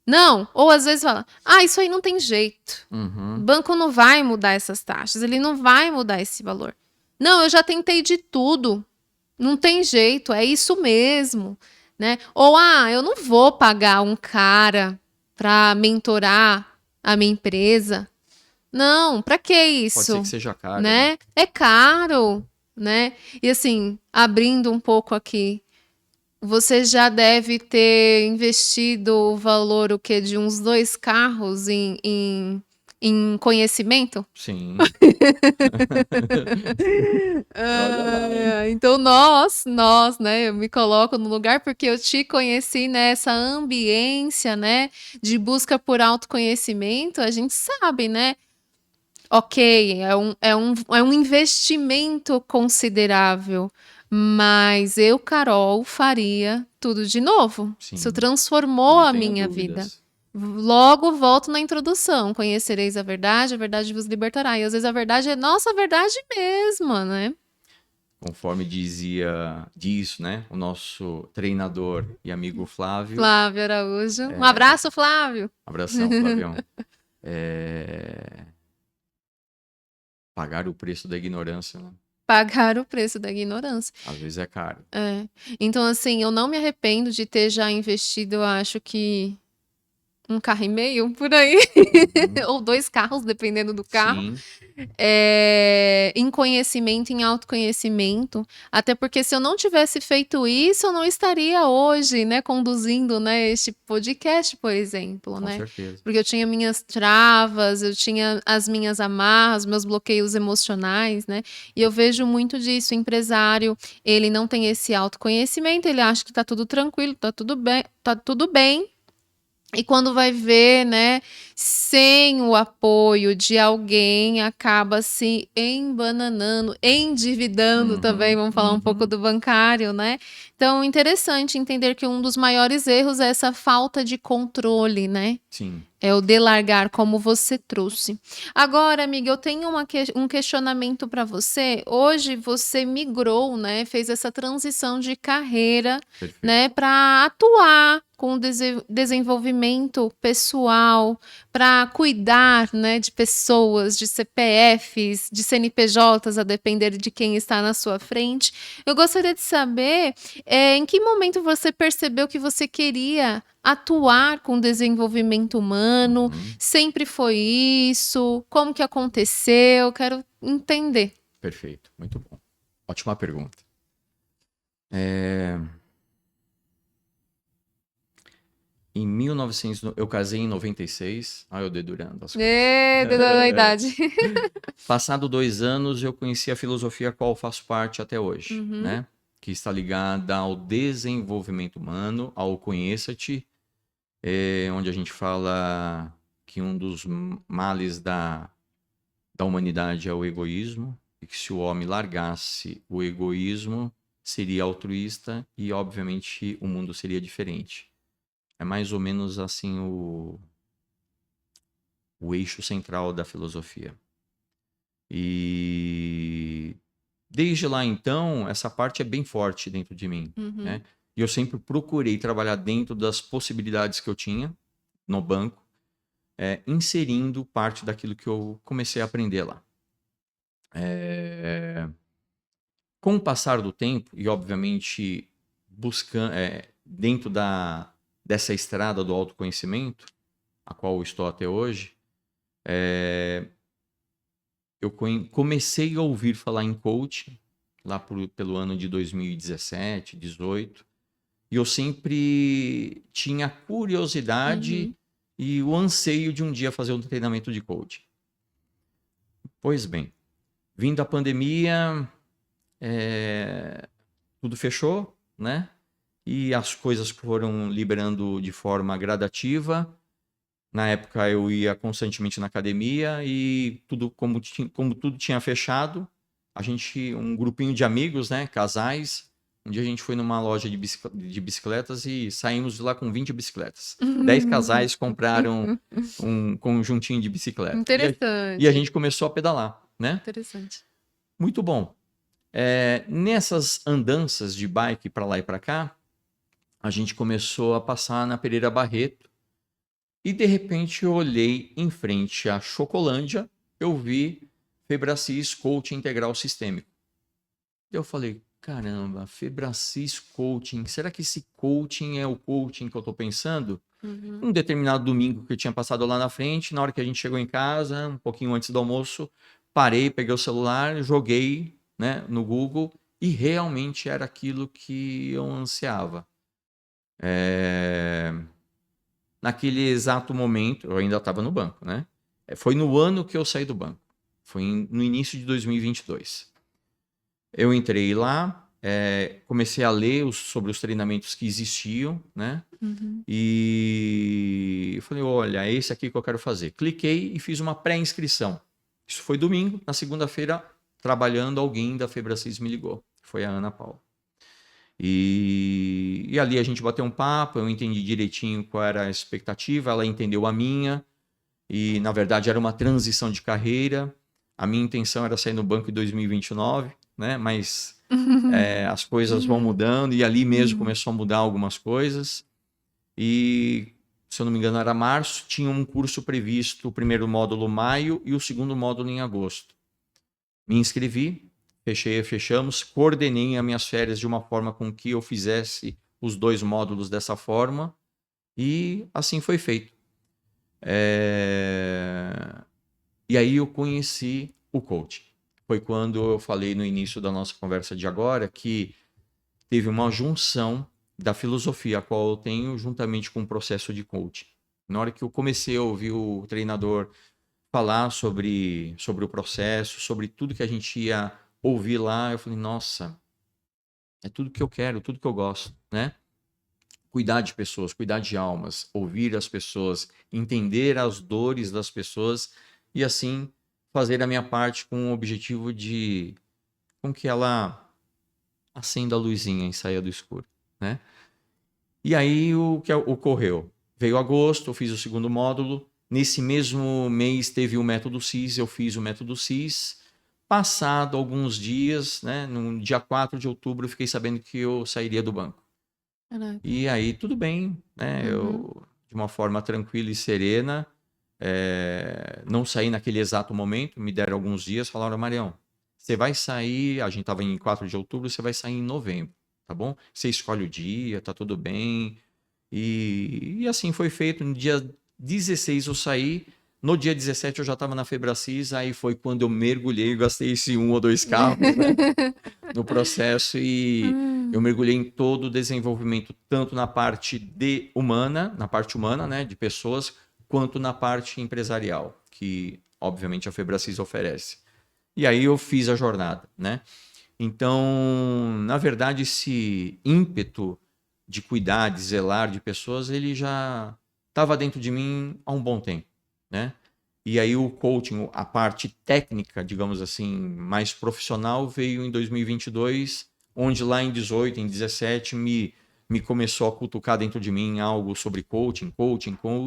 Não, ou às vezes fala, isso aí não tem jeito. O
Uhum.
banco não vai mudar essas taxas, ele não vai mudar esse valor. Não, eu já tentei de tudo. Não tem jeito, é isso mesmo, né? Ou eu não vou pagar um cara para mentorar a minha empresa. Não, para que
Pode ser que
isso,
seja caro, né?
né? É caro, né? E assim, abrindo um pouco aqui, você já deve ter investido o valor, o quê? De uns 2 carros em conhecimento?
Sim. Olha lá, hein?
Então nós, né, eu me coloco no lugar porque eu te conheci nessa ambiência, né, de busca por autoconhecimento, a gente sabe, né? Ok, é um investimento considerável, mas eu, Carol, faria tudo de novo. Isso
Sim.
transformou
Não
a
tenha
minha vida.
dúvidas.
Logo volto na introdução. Conhecereis a verdade vos libertará. E às vezes a verdade é nossa verdade mesma, né?
Conforme diz, né, o nosso treinador e amigo Flávio.
Flávio Araújo. Um abraço, Flávio.
Abração, Flavião. É, pagar o preço da ignorância, né?
Pagar o preço da ignorância.
Às vezes é caro.
É. Então, assim, eu não me arrependo de ter já investido, eu acho que 1 carro e meio por aí,
Uhum.
ou 2 carros, dependendo do carro,
Sim,
em conhecimento, em autoconhecimento, até porque se eu não tivesse feito isso, eu não estaria hoje, né, conduzindo, né, este podcast, por exemplo,
com
né,
certeza.
porque eu tinha minhas travas, eu tinha as minhas amarras, meus bloqueios emocionais, né, e eu vejo muito disso, o empresário, ele não tem esse autoconhecimento, ele acha que tá tudo tranquilo, tá tudo bem, e quando vai ver, né, sem o apoio de alguém, acaba se embananando, endividando também,
Uhum,
vamos falar um pouco
uhum.
do bancário, né? Então, interessante entender que um dos maiores erros é essa falta de controle, né?
Sim,
É o delargar, como você trouxe. Agora, amiga, eu tenho um questionamento para você. Hoje você migrou, né? Fez essa transição de carreira,
perfeito.
né? Para atuar com o desenvolvimento pessoal, para cuidar, né? De pessoas, de CPFs, de CNPJs, a depender de quem está na sua frente. Eu gostaria de saber, em que momento você percebeu que você queria atuar com desenvolvimento humano?
Uhum,
Sempre foi isso? Como que aconteceu? Quero entender.
perfeito, muito bom. Ótima pergunta. É, em 1900, eu casei em 96. Olha eu dedurando as coisas.
Deu da idade.
Passado 2 anos, eu conheci a filosofia a qual eu faço parte até hoje,
Uhum,
né? Que está ligada ao desenvolvimento humano, ao Conheça-te, onde a gente fala que um dos males da humanidade é o egoísmo, e que se o homem largasse o egoísmo, seria altruísta e, obviamente, o mundo seria diferente. É mais ou menos assim o eixo central da filosofia. E desde lá então, essa parte é bem forte dentro de mim,
uhum,
né? E eu sempre procurei trabalhar dentro das possibilidades que eu tinha no banco, inserindo parte daquilo que eu comecei a aprender lá. É, com o passar do tempo, e obviamente buscando, dentro dessa estrada do autoconhecimento, a qual eu estou até hoje, eu comecei a ouvir falar em coaching lá pelo ano de 2017, 18, e eu sempre tinha curiosidade
Uhum.
e o anseio de um dia fazer um treinamento de coaching. Pois bem, vindo a pandemia, tudo fechou, né? E as coisas foram liberando de forma gradativa. Na época eu ia constantemente na academia e tudo como tudo tinha fechado, um grupinho de amigos, né, casais, um dia a gente foi numa loja de bicicletas e saímos de lá com 20 bicicletas. 10 casais compraram um conjuntinho de bicicleta. E a
Interessante,
gente começou a pedalar, né?
interessante.
Muito bom. Nessas andanças de bike para lá e para cá, a gente começou a passar na Pereira Barreto. E de repente eu olhei em frente à Chocolândia, eu vi Febracis Coaching Integral Sistêmico. Eu falei, caramba, Febracis Coaching, será que esse coaching é o coaching que eu estou pensando?
Uhum.
Um determinado domingo que eu tinha passado lá na frente, na hora que a gente chegou em casa, um pouquinho antes do almoço, parei, peguei o celular, joguei, né, no Google e realmente era aquilo que eu ansiava. Naquele exato momento, eu ainda estava no banco, né? Foi no ano que eu saí do banco. Foi no início de 2022. Eu entrei lá, comecei a ler sobre os treinamentos que existiam, né?
Uhum.
E eu falei, olha, é esse aqui que eu quero fazer. Cliquei e fiz uma pré-inscrição. Isso foi domingo. Na segunda-feira, trabalhando, alguém da Febracis me ligou. Foi a Ana Paula. E ali a gente bateu um papo, eu entendi direitinho qual era a expectativa, ela entendeu a minha, e na verdade era uma transição de carreira. A minha intenção era sair no banco em 2029, né? Mas as coisas vão mudando, e ali mesmo começou a mudar algumas coisas. E, se eu não me engano, era março, tinha um curso previsto, o primeiro módulo maio e o segundo módulo em agosto. Me inscrevi, fechamos, coordenei as minhas férias de uma forma com que eu fizesse os 2 módulos dessa forma e assim foi feito. E aí eu conheci o coaching. Foi quando eu falei no início da nossa conversa de agora que teve uma junção da filosofia a qual eu tenho juntamente com o processo de coaching. Na hora que eu comecei a ouvir o treinador falar sobre o processo, sobre tudo que a gente ia ouvir lá, eu falei, nossa, é tudo que eu quero, tudo que eu gosto, né? Cuidar de pessoas, cuidar de almas, ouvir as pessoas, entender as dores das pessoas e assim fazer a minha parte com o objetivo de com que ela acenda a luzinha e saia do escuro, né? E aí o que ocorreu? Veio agosto, eu fiz o segundo módulo. Nesse mesmo mês teve o método CIS, eu fiz o método CIS. Passado alguns dias, né, no dia 4 de outubro, eu fiquei sabendo que eu sairia do banco.
Caraca.
E aí tudo bem, né?
Uhum.
Eu, de uma forma tranquila e serena, não saí naquele exato momento, me deram alguns dias, falaram, Marião, você vai sair, a gente estava em 4 de outubro, você vai sair em novembro, tá bom? Você escolhe o dia, tá tudo bem. E assim foi feito. No dia 16 eu saí, no dia 17 eu já estava na Febracis, aí foi quando eu mergulhei, gastei esse 1 ou 2 carros, né, no processo e eu mergulhei em todo o desenvolvimento, tanto na parte na parte humana, né, de pessoas, quanto na parte empresarial, que obviamente a Febracis oferece. E aí eu fiz a jornada, né? Então, na verdade, esse ímpeto de cuidar, de zelar de pessoas, ele já estava dentro de mim há um bom tempo, né? E aí o coaching, a parte técnica, digamos assim, mais profissional, veio em 2022, onde lá em 18, em 17, me começou a cutucar dentro de mim algo sobre coaching, o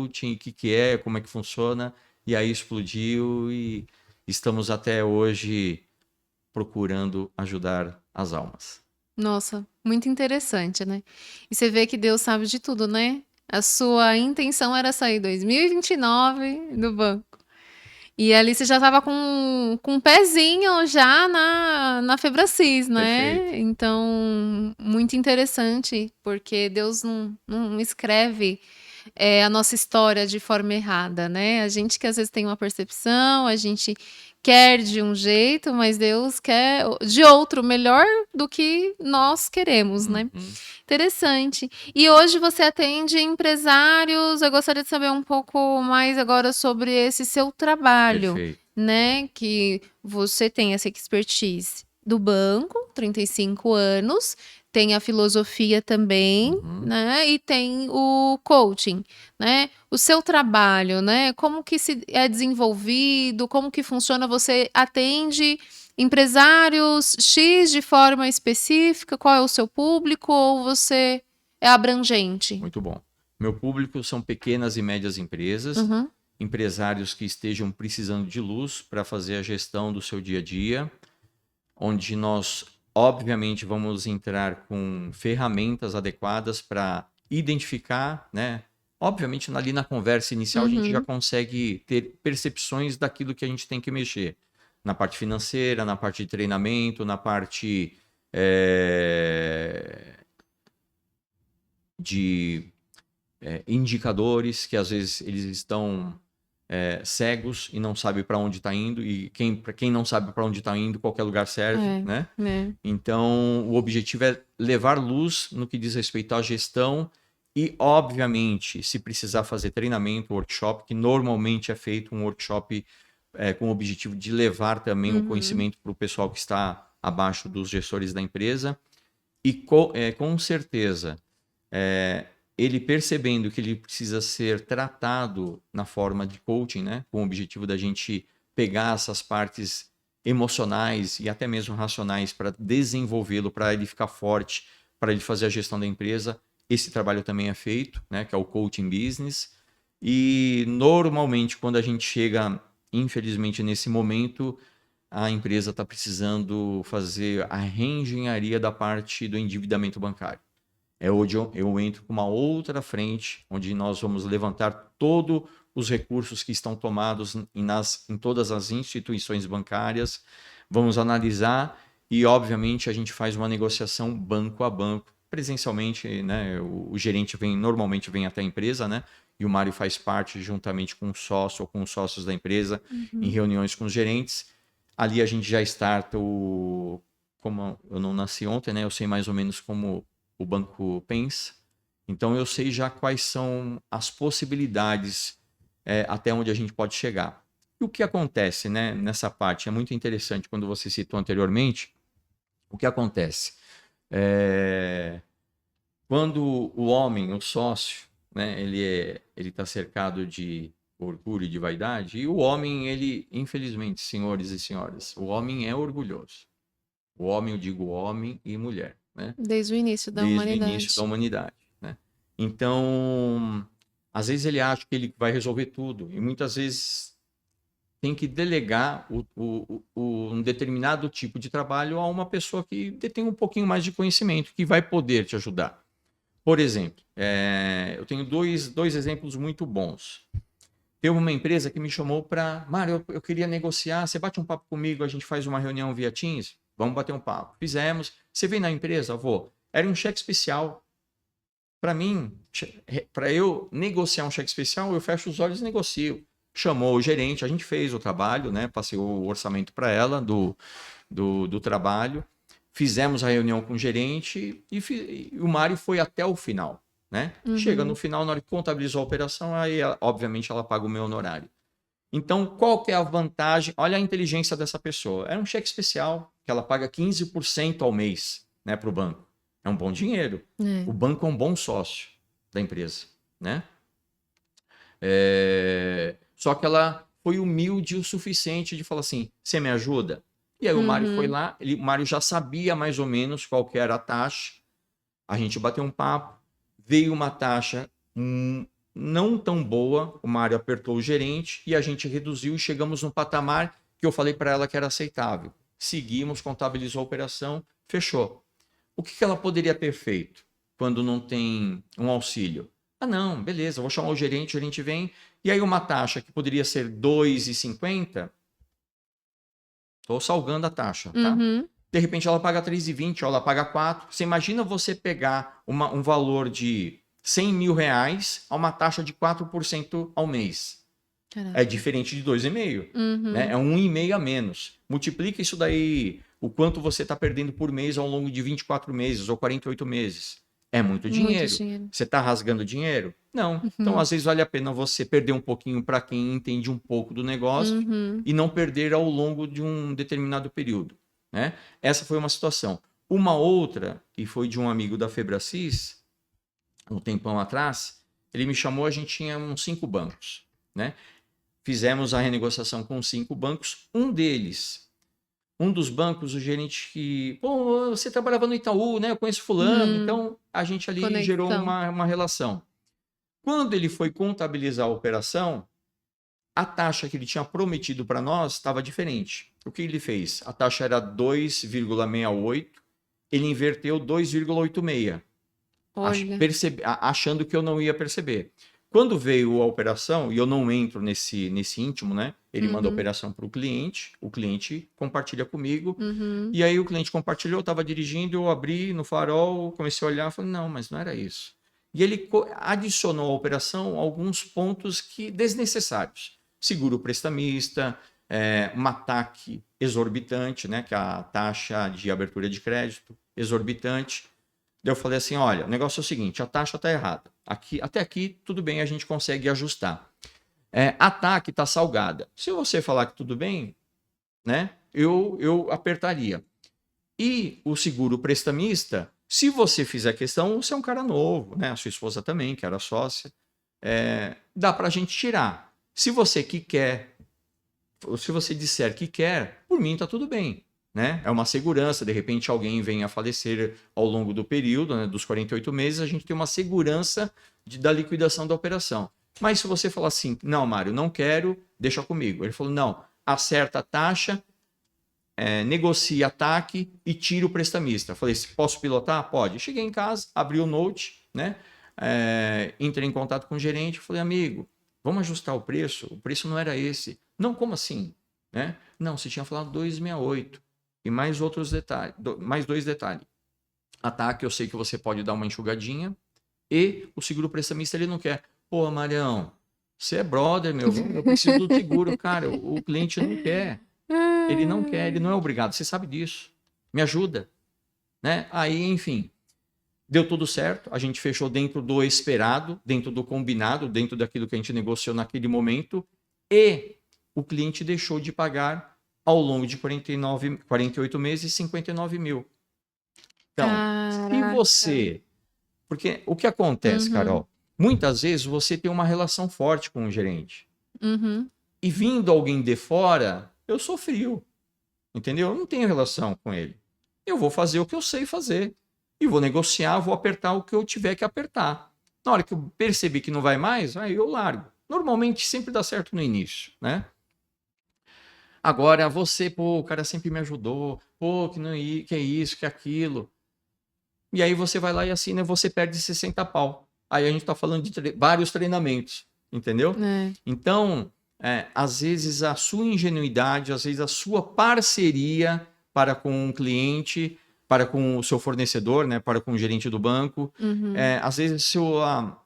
que é, como é que funciona, e aí explodiu e estamos até hoje procurando ajudar as almas.
Nossa, muito interessante, né? E você vê que Deus sabe de tudo, né? A sua intenção era sair em 2029 do banco. E ali você já estava com um pezinho já na Febracis, né?
Perfeito.
Então, muito interessante, porque Deus não escreve a nossa história de forma errada, né? A gente que às vezes tem uma percepção, a gente quer de um jeito, mas Deus quer de outro, melhor do que nós queremos, né?
Uhum.
Interessante. E hoje você atende empresários. Eu gostaria de saber um pouco mais agora sobre esse seu trabalho,
Perfeito.
né? Que você tem essa expertise do banco, 35 anos, tem a filosofia também,
Uhum.
né? E tem o coaching, né? O seu trabalho, né? Como que se é desenvolvido? Como que funciona? Você atende empresários X de forma específica? Qual é o seu público? Ou você é abrangente?
Muito bom. Meu público são pequenas e médias empresas,
Uhum,
empresários que estejam precisando de luz para fazer a gestão do seu dia a dia, onde nós, obviamente, vamos entrar com ferramentas adequadas para identificar, né? Obviamente, ali na conversa inicial, a gente já
uhum,
consegue ter percepções daquilo que a gente tem que mexer. Na parte financeira, na parte de treinamento, na parte de indicadores, que às vezes eles estão cegos e não sabem para onde está indo, e para quem não sabe para onde está indo, qualquer lugar serve,
é,
né?
né?
Então, o objetivo é levar luz no que diz respeito à gestão e, obviamente, se precisar fazer treinamento, workshop, que normalmente é feito um workshop com o objetivo de levar também o
Uhum,
conhecimento para o pessoal que está abaixo dos gestores da empresa. E com certeza, ele percebendo que ele precisa ser tratado na forma de coaching, né? Com o objetivo da gente pegar essas partes emocionais e até mesmo racionais para desenvolvê-lo, para ele ficar forte, para ele fazer a gestão da empresa. Esse trabalho também é feito, né? Que é o coaching business. E normalmente, quando a gente chega, infelizmente, nesse momento, a empresa está precisando fazer a reengenharia da parte do endividamento bancário. É onde eu entro com uma outra frente, onde nós vamos levantar todos os recursos que estão tomados em todas as instituições bancárias, vamos analisar e, obviamente, a gente faz uma negociação banco a banco. Presencialmente, né, o gerente normalmente vem até a empresa, né, e o Mário faz parte juntamente com o sócio ou com os sócios da empresa em
uhum.
reuniões com os gerentes. Ali a gente já starta como eu não nasci ontem, né, eu sei mais ou menos como o banco pensa. Então eu sei já quais são as possibilidades até onde a gente pode chegar. E o que acontece, né, nessa parte é muito interessante quando você citou anteriormente. O que acontece? É, quando o homem, o sócio, né, ele está cercado de orgulho e de vaidade, e o homem, ele, infelizmente, senhores e senhoras, o homem é orgulhoso. O homem, eu digo homem e mulher, né?
Desde o início da
Desde o início da
humanidade.
humanidade, né? Então, às vezes ele acha que ele vai resolver tudo e muitas vezes tem que delegar um determinado tipo de trabalho a uma pessoa que detém um pouquinho mais de conhecimento, que vai poder te ajudar. Por exemplo, eu tenho dois exemplos muito bons. Teve uma empresa que me chamou para, Mário, eu queria negociar, você bate um papo comigo, a gente faz uma reunião via Teams? Vamos bater um papo. Fizemos. Você vem na empresa? Vou. Era um cheque especial. Para mim, para eu negociar um cheque especial, eu fecho os olhos e negocio. Chamou o gerente, a gente fez o trabalho, né? Passei o orçamento para ela do trabalho. Fizemos a reunião com o gerente e o Mário foi até o final, né? Chega no
Uhum.
final, na hora que contabilizou a operação, aí, obviamente, ela paga o meu honorário. Então, qual que é a vantagem? Olha a inteligência dessa pessoa. É um cheque especial que ela paga 15% ao mês, né, para o banco. É um bom dinheiro.
É.
O banco é um bom sócio da empresa, né? Só que ela foi humilde o suficiente de falar assim: você me ajuda? E aí o Mário foi
Uhum.
lá, o Mário já sabia mais ou menos qual que era a taxa. A gente bateu um papo, veio uma taxa não tão boa, o Mário apertou o gerente e a gente reduziu e chegamos no patamar que eu falei para ela que era aceitável. Seguimos, contabilizou a operação, fechou. O que ela poderia ter feito quando não tem um auxílio? Ah, não, beleza, vou chamar o gerente vem E aí uma taxa que poderia ser 2,50, estou salgando a taxa, tá?
Uhum.
De repente ela paga 3,20, ou ela paga 4. Você imagina você pegar um valor de 100 mil reais a uma taxa de 4% ao mês.
Caraca.
É diferente de 2,5,
Uhum.
né? É 1,5 a menos. Multiplica isso daí, o quanto você está perdendo por mês ao longo de 24 meses ou 48 meses. É muito dinheiro. Você está rasgando dinheiro? Não. Então, às vezes, vale a pena você perder um pouquinho para quem entende um pouco do negócio e não perder ao longo de um determinado período, né? Essa foi uma situação. Uma outra, que foi de um amigo da Febracis, um tempão atrás, ele me chamou, a gente tinha uns 5 bancos, né? Fizemos a renegociação com 5 bancos. Um dos bancos, o gerente que... Pô, você trabalhava no Itaú, né? Eu conheço fulano. Então, a gente ali
Conexão.
gerou uma relação. Quando ele foi contabilizar a operação, a taxa que ele tinha prometido para nós estava diferente. O que ele fez? A taxa era 2,68, ele inverteu 2,86, achando que eu não ia perceber. Quando veio a operação, e eu não entro nesse íntimo, né? Ele manda a operação para o cliente compartilha comigo, e aí o cliente compartilhou, eu estava dirigindo, eu abri no farol, comecei a olhar, falei, não, mas não era isso. E ele adicionou à operação alguns pontos desnecessários. Seguro prestamista, um ataque exorbitante, né? Que é a taxa de abertura de crédito exorbitante. Daí eu falei assim, olha, o negócio é o seguinte, a taxa está errada. Até aqui, tudo bem, a gente consegue ajustar. A TAC está salgada. Se você falar que tudo bem, né, eu apertaria. E o seguro prestamista, se você fizer questão, você é um cara novo, né? A sua esposa também, que era sócia. Dá para a gente tirar. Se você disser que quer, por mim está tudo bem. Né? É uma segurança, de repente alguém vem a falecer ao longo do período, né, dos 48 meses, a gente tem uma segurança da liquidação da operação. Mas se você falar assim, não, Mário, não quero, deixa comigo. Ele falou, não, acerta a taxa, negocia a TAC e tira o prestamista. Eu falei, posso pilotar? Pode. Cheguei em casa, abri o Note, né? Entrei em contato com o gerente, falei, amigo, vamos ajustar o preço não era esse. Não, como assim? Né? Não, você tinha falado 2,68. E mais outros detalhes, mais 2 detalhes. A TAC, eu sei que você pode dar uma enxugadinha. E o seguro prestamista, ele não quer. Pô, Marião, você é brother, meu. Eu preciso do seguro. Cara, o cliente não quer. Ele não quer, ele não é obrigado. Você sabe disso. Me ajuda. Né? Aí, enfim, deu tudo certo. A gente fechou dentro do esperado, dentro do combinado, dentro daquilo que a gente negociou naquele momento. E o cliente deixou de pagar ao longo de 48 meses, 59 mil. Então, se você... Porque o que acontece, Carol? Muitas vezes você tem uma relação forte com o gerente. E vindo alguém de fora, eu sou frio. Entendeu? Eu não tenho relação com ele. Eu vou fazer o que eu sei fazer. E vou negociar, vou apertar o que eu tiver que apertar. Na hora que eu percebi que não vai mais, aí eu largo. Normalmente sempre dá certo no início, né? Agora, você, pô, o cara sempre me ajudou, pô, que é isso, que é aquilo. E aí você vai lá e assina e você perde 60 pau. Aí a gente tá falando de vários treinamentos, entendeu? Então, às vezes a sua ingenuidade, às vezes a sua parceria para com o cliente, para com o seu fornecedor, né, para com o gerente do banco, às vezes a sua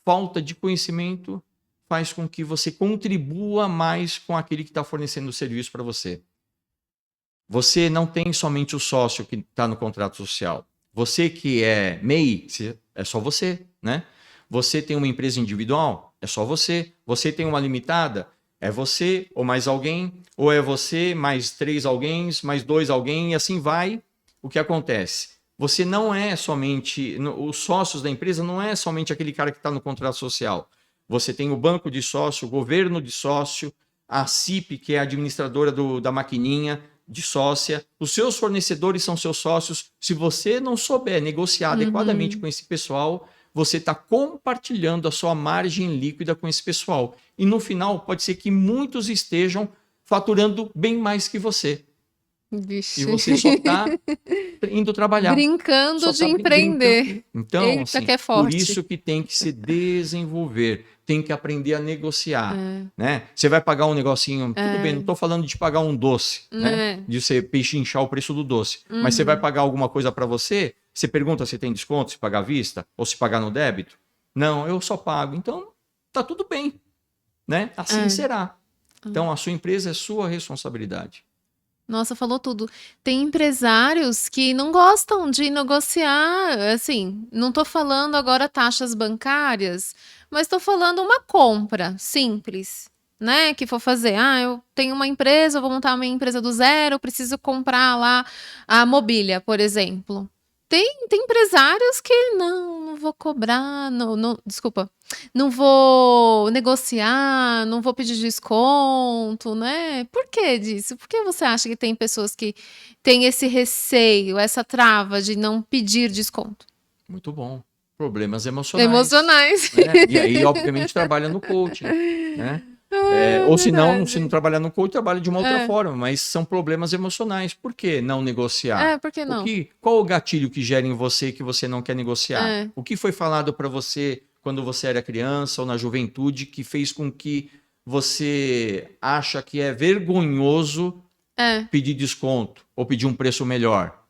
falta de conhecimento faz com que você contribua mais com aquele que está fornecendo o serviço para você. Você não tem somente o sócio que está no contrato social. Você que é MEI, é só você, né? Você tem uma empresa individual, é só você. Você tem uma limitada, é você ou mais alguém, ou é você mais 3 alguém, mais 2 alguém, e assim vai. O que acontece? Você não é somente... Os sócios da empresa não é somente aquele cara que está no contrato social. Você tem o banco de sócio, o governo de sócio, a CIP, que é a administradora da maquininha de sócia. Os seus fornecedores são seus sócios. Se você não souber negociar adequadamente com esse pessoal, você está compartilhando a sua margem líquida com esse pessoal. E no final, pode ser que muitos estejam faturando bem mais que você.
Vixe.
E você só está indo trabalhar.
Brincando de empreender.
Então,
Eita,
assim,
que é forte.
por isso que tem que se desenvolver. tem que aprender a negociar, né? Você vai pagar um negocinho, tudo bem, não estou falando de pagar um doce, né? De você pechinchar o preço do doce, mas você vai pagar alguma coisa para você, você pergunta se tem desconto, se pagar à vista ou se pagar no débito? Não, eu só pago. Então, tá tudo bem, né? Assim será. Então, a sua empresa é sua responsabilidade.
Nossa, falou tudo. Tem empresários que não gostam de negociar, assim, não estou falando agora taxas bancárias, mas estou falando uma compra simples, né? Que for fazer, eu tenho uma empresa, vou montar uma empresa do zero, eu preciso comprar lá a mobília, por exemplo. Tem empresários que não vou cobrar, desculpa, não vou negociar, não vou pedir desconto, né? Por que disso? Por que você acha que tem pessoas que têm esse receio, essa trava de não pedir desconto?
Muito bom. Problemas emocionais.
Emocionais.
Né? E aí, obviamente, trabalha no coaching, né? Ou se não trabalhar no coaching, trabalha de uma outra forma, mas são problemas emocionais. Por que não negociar?
Por que não?
Qual o gatilho que gera em você que você não quer negociar? O que foi falado para você quando você era criança ou na juventude que fez com que você acha que é vergonhoso pedir desconto ou pedir um preço melhor?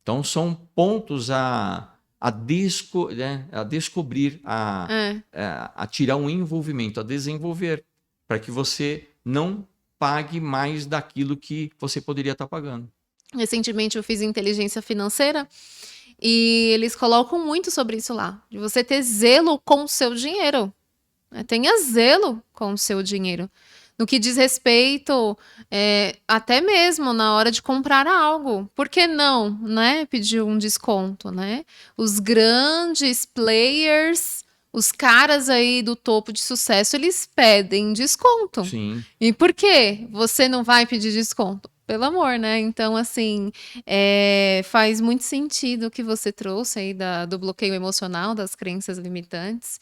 Então, são pontos a descobrir, a tirar um envolvimento, a desenvolver, para que você não pague mais daquilo que você poderia estar pagando.
Recentemente eu fiz inteligência financeira e eles colocam muito sobre isso lá, de você ter zelo com o seu dinheiro. Tenha zelo com o seu dinheiro. No que diz respeito, até mesmo na hora de comprar algo. Por que não, né? Pedir um desconto, né? Os grandes players, os caras aí do topo de sucesso, eles pedem desconto.
Sim.
E por que você não vai pedir desconto? Pelo amor, né? Então, assim, faz muito sentido o que você trouxe aí do bloqueio emocional, das crenças limitantes.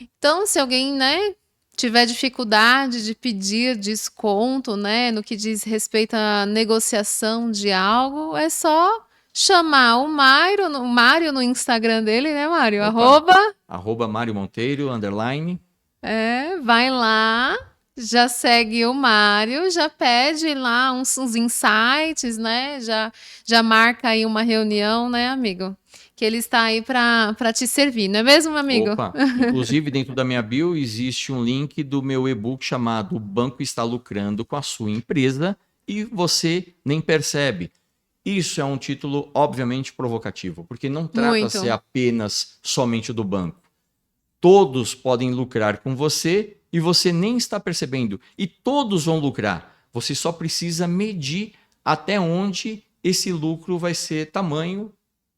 Então, se alguém, né, tiver dificuldade de pedir desconto, né, no que diz respeito à negociação de algo, é só chamar o Mário no Instagram dele, né, Mário?
Arroba Mário Monteiro, _.
Vai lá, já segue o Mário, já pede lá uns insights, né? Já marca aí uma reunião, né, amigo? Que ele está aí para te servir, não é mesmo, amigo?
Opa, inclusive dentro da minha bio existe um link do meu e-book chamado O Banco Está Lucrando com a Sua Empresa e Você Nem Percebe. Isso é um título obviamente provocativo, porque não trata-se apenas somente do banco. Todos podem lucrar com você e você nem está percebendo. E todos vão lucrar. Você só precisa medir até onde esse lucro vai ser tamanho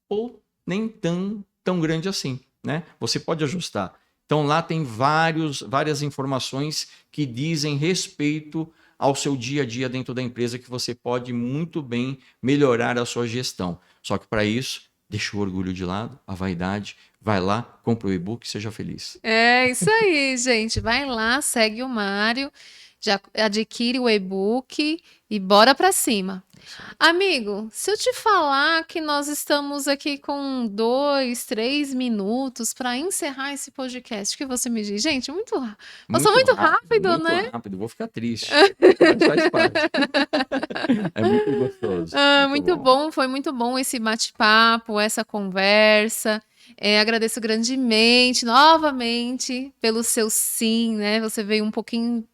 ou nem tão grande assim, né? Você pode ajustar. Então lá tem várias informações que dizem respeito ao seu dia a dia dentro da empresa que você pode muito bem melhorar a sua gestão. Só que para isso, deixa o orgulho de lado, a vaidade, vai lá, compra o e-book, seja feliz.
É isso aí, gente. Vai lá, segue o Mário, já adquire o e-book e bora para cima. Amigo, se eu te falar que nós estamos aqui com 2, 3 minutos para encerrar esse podcast, o que você me diz? Gente, passou muito rápido, né?
Muito rápido, vou ficar triste. Mas faz parte. É muito gostoso.
Muito bom, foi muito bom esse bate-papo, essa conversa. Agradeço grandemente, novamente, pelo seu sim, né? Você veio um pouquinho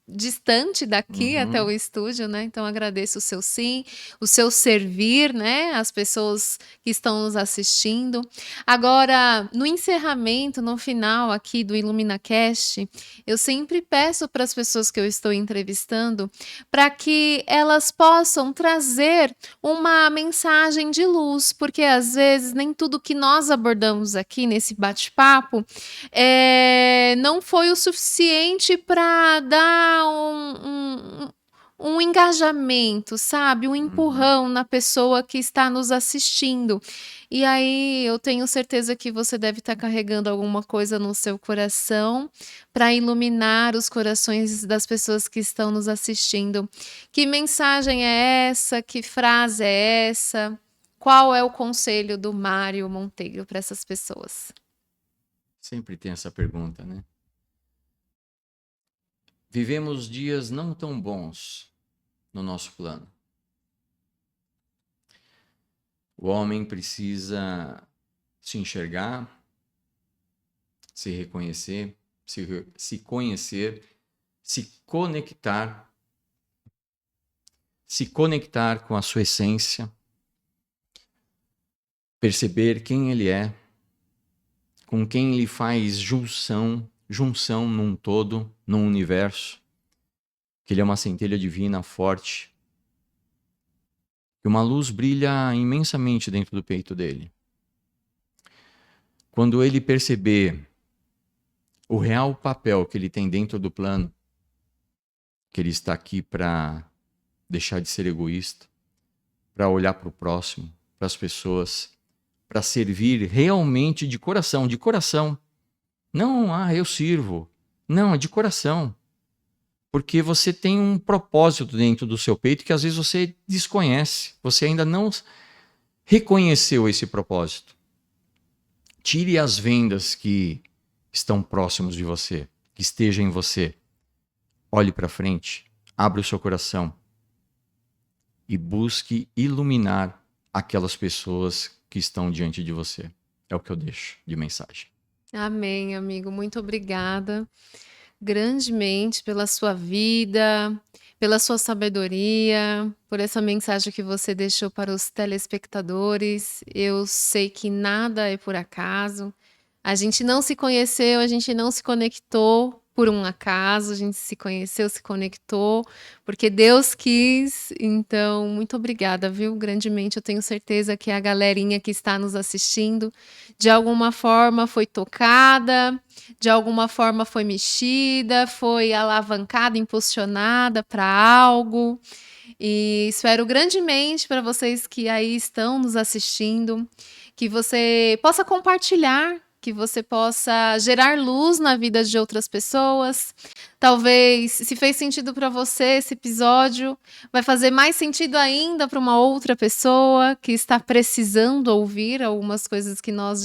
distante daqui até o estúdio, né? Então agradeço o seu sim, o seu servir, né? As pessoas que estão nos assistindo. Agora, no encerramento, no final aqui do IluminaCast, eu sempre peço para as pessoas que eu estou entrevistando para que elas possam trazer uma mensagem de luz, porque às vezes nem tudo que nós abordamos aqui nesse bate-papo não foi o suficiente para dar um engajamento, sabe? Um empurrão na pessoa que está nos assistindo. E aí eu tenho certeza que você deve estar carregando alguma coisa no seu coração para iluminar os corações das pessoas que estão nos assistindo. Que mensagem é essa? Que frase é essa? Qual é o conselho do Mário Monteiro para essas pessoas?
Sempre tem essa pergunta, né? Vivemos dias não tão bons no nosso plano. O homem precisa se enxergar, se reconhecer, se conhecer, se conectar com a sua essência, perceber quem ele é, com quem ele faz junção num todo, num universo, que ele é uma centelha divina forte, que uma luz brilha imensamente dentro do peito dele. Quando ele perceber o real papel que ele tem dentro do plano, que ele está aqui para deixar de ser egoísta, para olhar para o próximo, para as pessoas, para servir realmente de coração. Não, eu sirvo. Não, é de coração. Porque você tem um propósito dentro do seu peito que às vezes você desconhece. Você ainda não reconheceu esse propósito. Tire as vendas que estão próximos de você, que estejam em você. Olhe para frente, abra o seu coração e busque iluminar aquelas pessoas que estão diante de você. É o que eu deixo de mensagem.
Amém, amigo. Muito obrigada grandemente pela sua vida, pela sua sabedoria, por essa mensagem que você deixou para os telespectadores. Eu sei que nada é por acaso. A gente não se conheceu, a gente não se conectou por um acaso, a gente se conheceu, se conectou, porque Deus quis. Então, muito obrigada, viu? Grandemente, eu tenho certeza que a galerinha que está nos assistindo, de alguma forma foi tocada, de alguma forma foi mexida, foi alavancada, impulsionada para algo. E espero grandemente para vocês que aí estão nos assistindo, que você possa compartilhar, que você possa gerar luz na vida de outras pessoas. Talvez, se fez sentido para você esse episódio, vai fazer mais sentido ainda para uma outra pessoa que está precisando ouvir algumas coisas que nós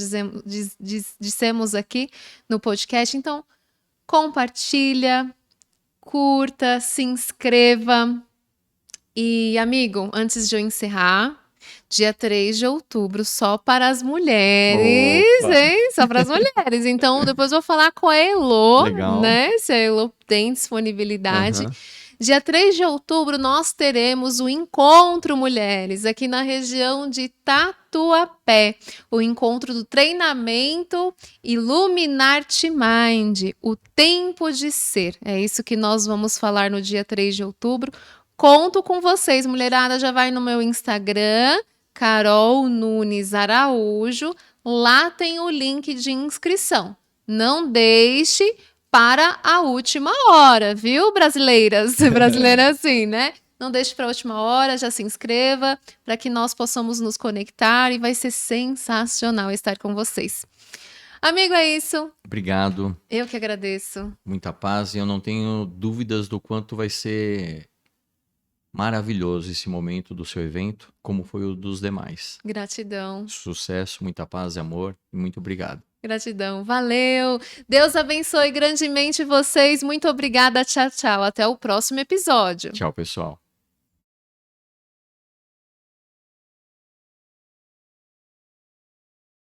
dissemos aqui no podcast. Então, compartilha, curta, se inscreva. E, amigo, antes de eu encerrar, dia 3 de outubro, só para as mulheres,
Opa.
hein? Só para as mulheres. Então, depois eu vou falar com a Elo,
Legal.
né? Se a Elo tem disponibilidade.
Aham.
Dia 3 de outubro, nós teremos o Encontro Mulheres, aqui na região de Tatuapé. O encontro do treinamento Iluminar-te Mind, o tempo de ser. É isso que nós vamos falar no dia 3 de outubro. Conto com vocês, mulherada. Já vai no meu Instagram, Carol Nunes Araújo. Lá tem o link de inscrição. Não deixe para a última hora, viu, brasileiras? Brasileira assim, né? Não deixe para a última hora, já se inscreva para que nós possamos nos conectar e vai ser sensacional estar com vocês. Amigo, é isso.
Obrigado.
Eu que agradeço.
Muita paz e eu não tenho dúvidas do quanto vai ser maravilhoso esse momento do seu evento, como foi o dos demais.
Gratidão.
Sucesso, muita paz e amor e muito obrigado.
Gratidão. Valeu. Deus abençoe grandemente vocês. Muito obrigada. Tchau, tchau. Até o próximo episódio.
Tchau, pessoal.